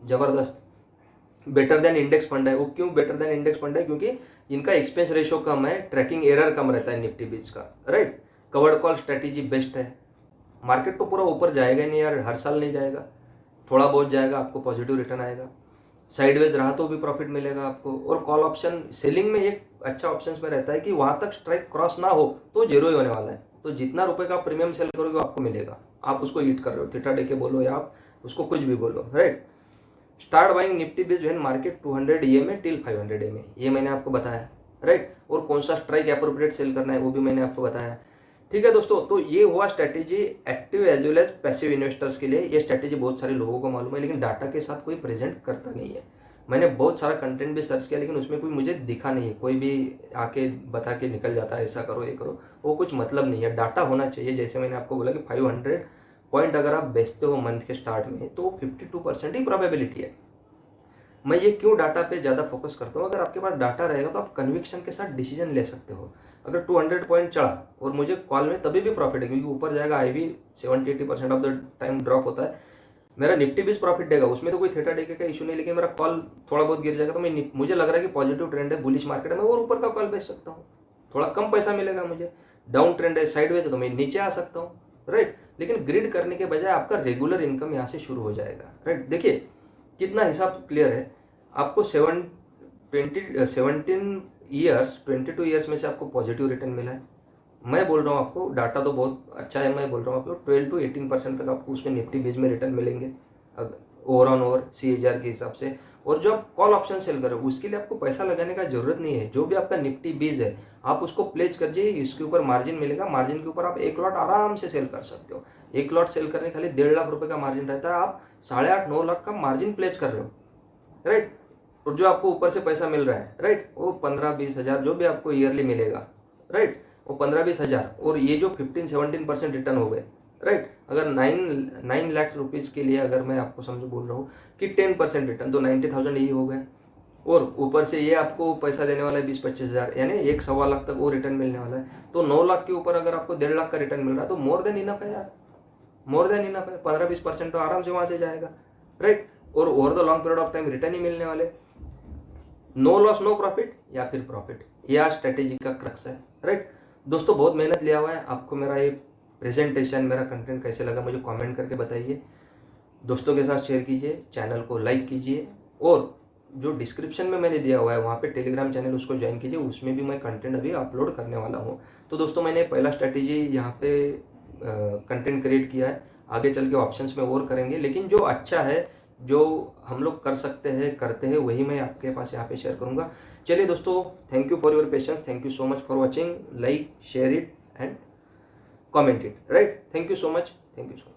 जबरदस्त। बेटर देन इंडेक्स फंड है, वो क्यों बेटर देन इंडेक्स फंड है, क्योंकि इनका एक्सपेंस रेशियो कम है, ट्रैकिंग एरर कम रहता है निफ्टी 20 का, right. Covered call strategy best है। मार्केट तो पूरा ऊपर जाएगा नहीं यार, हर साल नहीं जाएगा, थोड़ा बहुत जाएगा, आपको पॉजिटिव रिटर्न आएगा। साइडवेज रहा तो भी प्रॉफिट मिलेगा आपको। और कॉल ऑप्शन सेलिंग में एक अच्छा ऑप्शन में रहता है कि वहां तक स्ट्राइक क्रॉस ना हो तो 0 ही होने वाला है, तो जितना रुपए का प्रीमियम सेल करोगे आपको मिलेगा। आप उसको ईट कर रहे हो, थीटा डे के बोलो या आप उसको कुछ भी बोलो, right. Start buying Nifty 20 when market 200 EMA till 500 EMA, ये मैंने आपको बताया, राइट। और कौन सा स्ट्राइक एप्रोप्रिएट सेल करना है वो भी मैंने आपको बताया, ठीक है दोस्तों, तो ये हुआ strategy active as well as passive investors के लिए। ये स्ट्रैटेजी बहुत सारे लोगों को मालूम है, लेकिन डाटा के साथ कोई प्रेजेंट करता नहीं है। मैंने बहुत सारा कंटेंट भी सर्च किया, लेकिन उसमें कोई मुझे दिखा नहीं है। कोई भी आके बता के निकल जाता है ऐसा करो ये करो, वो कुछ मतलब नहीं है। डाटा होना चाहिए। जैसे मैंने आपको बोला कि 500 पॉइंट अगर आप बेचते हो मंथ के स्टार्ट में, तो 52% ही प्रोबेबिलिटी है। मैं ये क्यों डाटा पे ज़्यादा फोकस करता हूँ? अगर आपके पास डाटा रहेगा तो आप कन्विक्शन के साथ डिसीजन ले सकते हो। अगर 200 पॉइंट चढ़ा और मुझे कॉल में तभी भी प्रॉफिट है, क्योंकि ऊपर जाएगा, आई भी 70-80% ऑफ द टाइम ड्रॉप होता है। मेरा निफ्टी भी प्रॉफिट देगा, उसमें तो कोई थीटा डेके का इशू नहीं, लेकिन मेरा कॉल थोड़ा बहुत गिर जाएगा तो मुझे लग रहा है कि पॉजिटिव ट्रेंड है, बुलिश मार्केट है, मैं और ऊपर का कॉल बेच सकता हूँ, थोड़ा कम पैसा मिलेगा मुझे। डाउन ट्रेंड है, साइडवेज है, तो मैं नीचे आ सकता हूँ, राइट। लेकिन ग्रिड करने के बजाय आपका रेगुलर इनकम यहाँ से शुरू हो जाएगा, राइट। देखिए कितना हिसाब क्लियर है। आपको 17 ईयर्स 22 ईयर्स में से आपको पॉजिटिव रिटर्न मिला है। मैं बोल रहा हूँ आपको, डाटा तो बहुत अच्छा है, मैं बोल रहा हूँ आपको 12 to 18% तक आपको उसमें निफ्टी बीज में रिटर्न मिलेंगे ओवर ऑन ओवर CAGR के हिसाब से। और जो आप कॉल ऑप्शन सेल करो उसके लिए आपको पैसा लगाने का जरूरत नहीं है। जो भी आपका निफ्टी बीज है आप उसको प्लेज कर जाइए, इसके ऊपर मार्जिन मिलेगा, मार्जिन के ऊपर आप 1 लॉट आराम से सेल कर सकते हो। 1 लॉट सेल करने खाली 1.5 लाख रुपए का मार्जिन रहता है, आप 8.5-9 लाख का मार्जिन प्लेज कर रहे हो, राइट। और जो आपको ऊपर से पैसा मिल रहा है, राइट, वो 15-20 हज़ार जो भी आपको ईयरली मिलेगा, राइट, वो 15-20 हज़ार। और ये जो 15-17% रिटर्न हो गए, राइट। अगर 9 लाख रुपीज़ के लिए अगर मैं आपको समझ बोल रहा हूँ कि 10% रिटर्न, तो 90,000 यही हो गए। और ऊपर से ये आपको पैसा देने वाला है 20-25 हज़ार, यानी 1-1.25 लाख तक वो रिटर्न मिलने वाला है। तो 9 लाख के ऊपर अगर आपको 1.5 लाख का रिटर्न मिल रहा है तो मोर देन इनफ है यार, मोर देन इनफ है। 15-20% तो आराम से वहां से जाएगा, राइट। और over the long period of time return ही मिलने वाले। नो लॉस नो प्रॉफिट या फिर प्रॉफिट, यह स्ट्रेटेजी का क्रक्स है, राइट। दोस्तों बहुत मेहनत लिया हुआ है। आपको मेरा ये प्रेजेंटेशन, मेरा कंटेंट कैसे लगा मुझे कमेंट करके बताइए, दोस्तों के साथ शेयर कीजिए, चैनल को लाइक कीजिए, और जो डिस्क्रिप्शन में मैंने दिया हुआ है वहाँ पे टेलीग्राम चैनल उसको ज्वाइन कीजिए, उसमें भी मैं कंटेंट अभी अपलोड करने वाला हूँ। तो दोस्तों मैंने पहला स्ट्रेटेजी यहाँ पे कंटेंट क्रिएट किया है, आगे चल के ऑप्शंस में और करेंगे, लेकिन जो अच्छा है, जो हम लोग कर सकते हैं, करते हैं, वही मैं आपके पास यहाँ पे शेयर करूँगा। चलिए दोस्तों, thank you for your patience, thank you so much for watching, like share it and comment it, right. Thank you so much, thank you so much.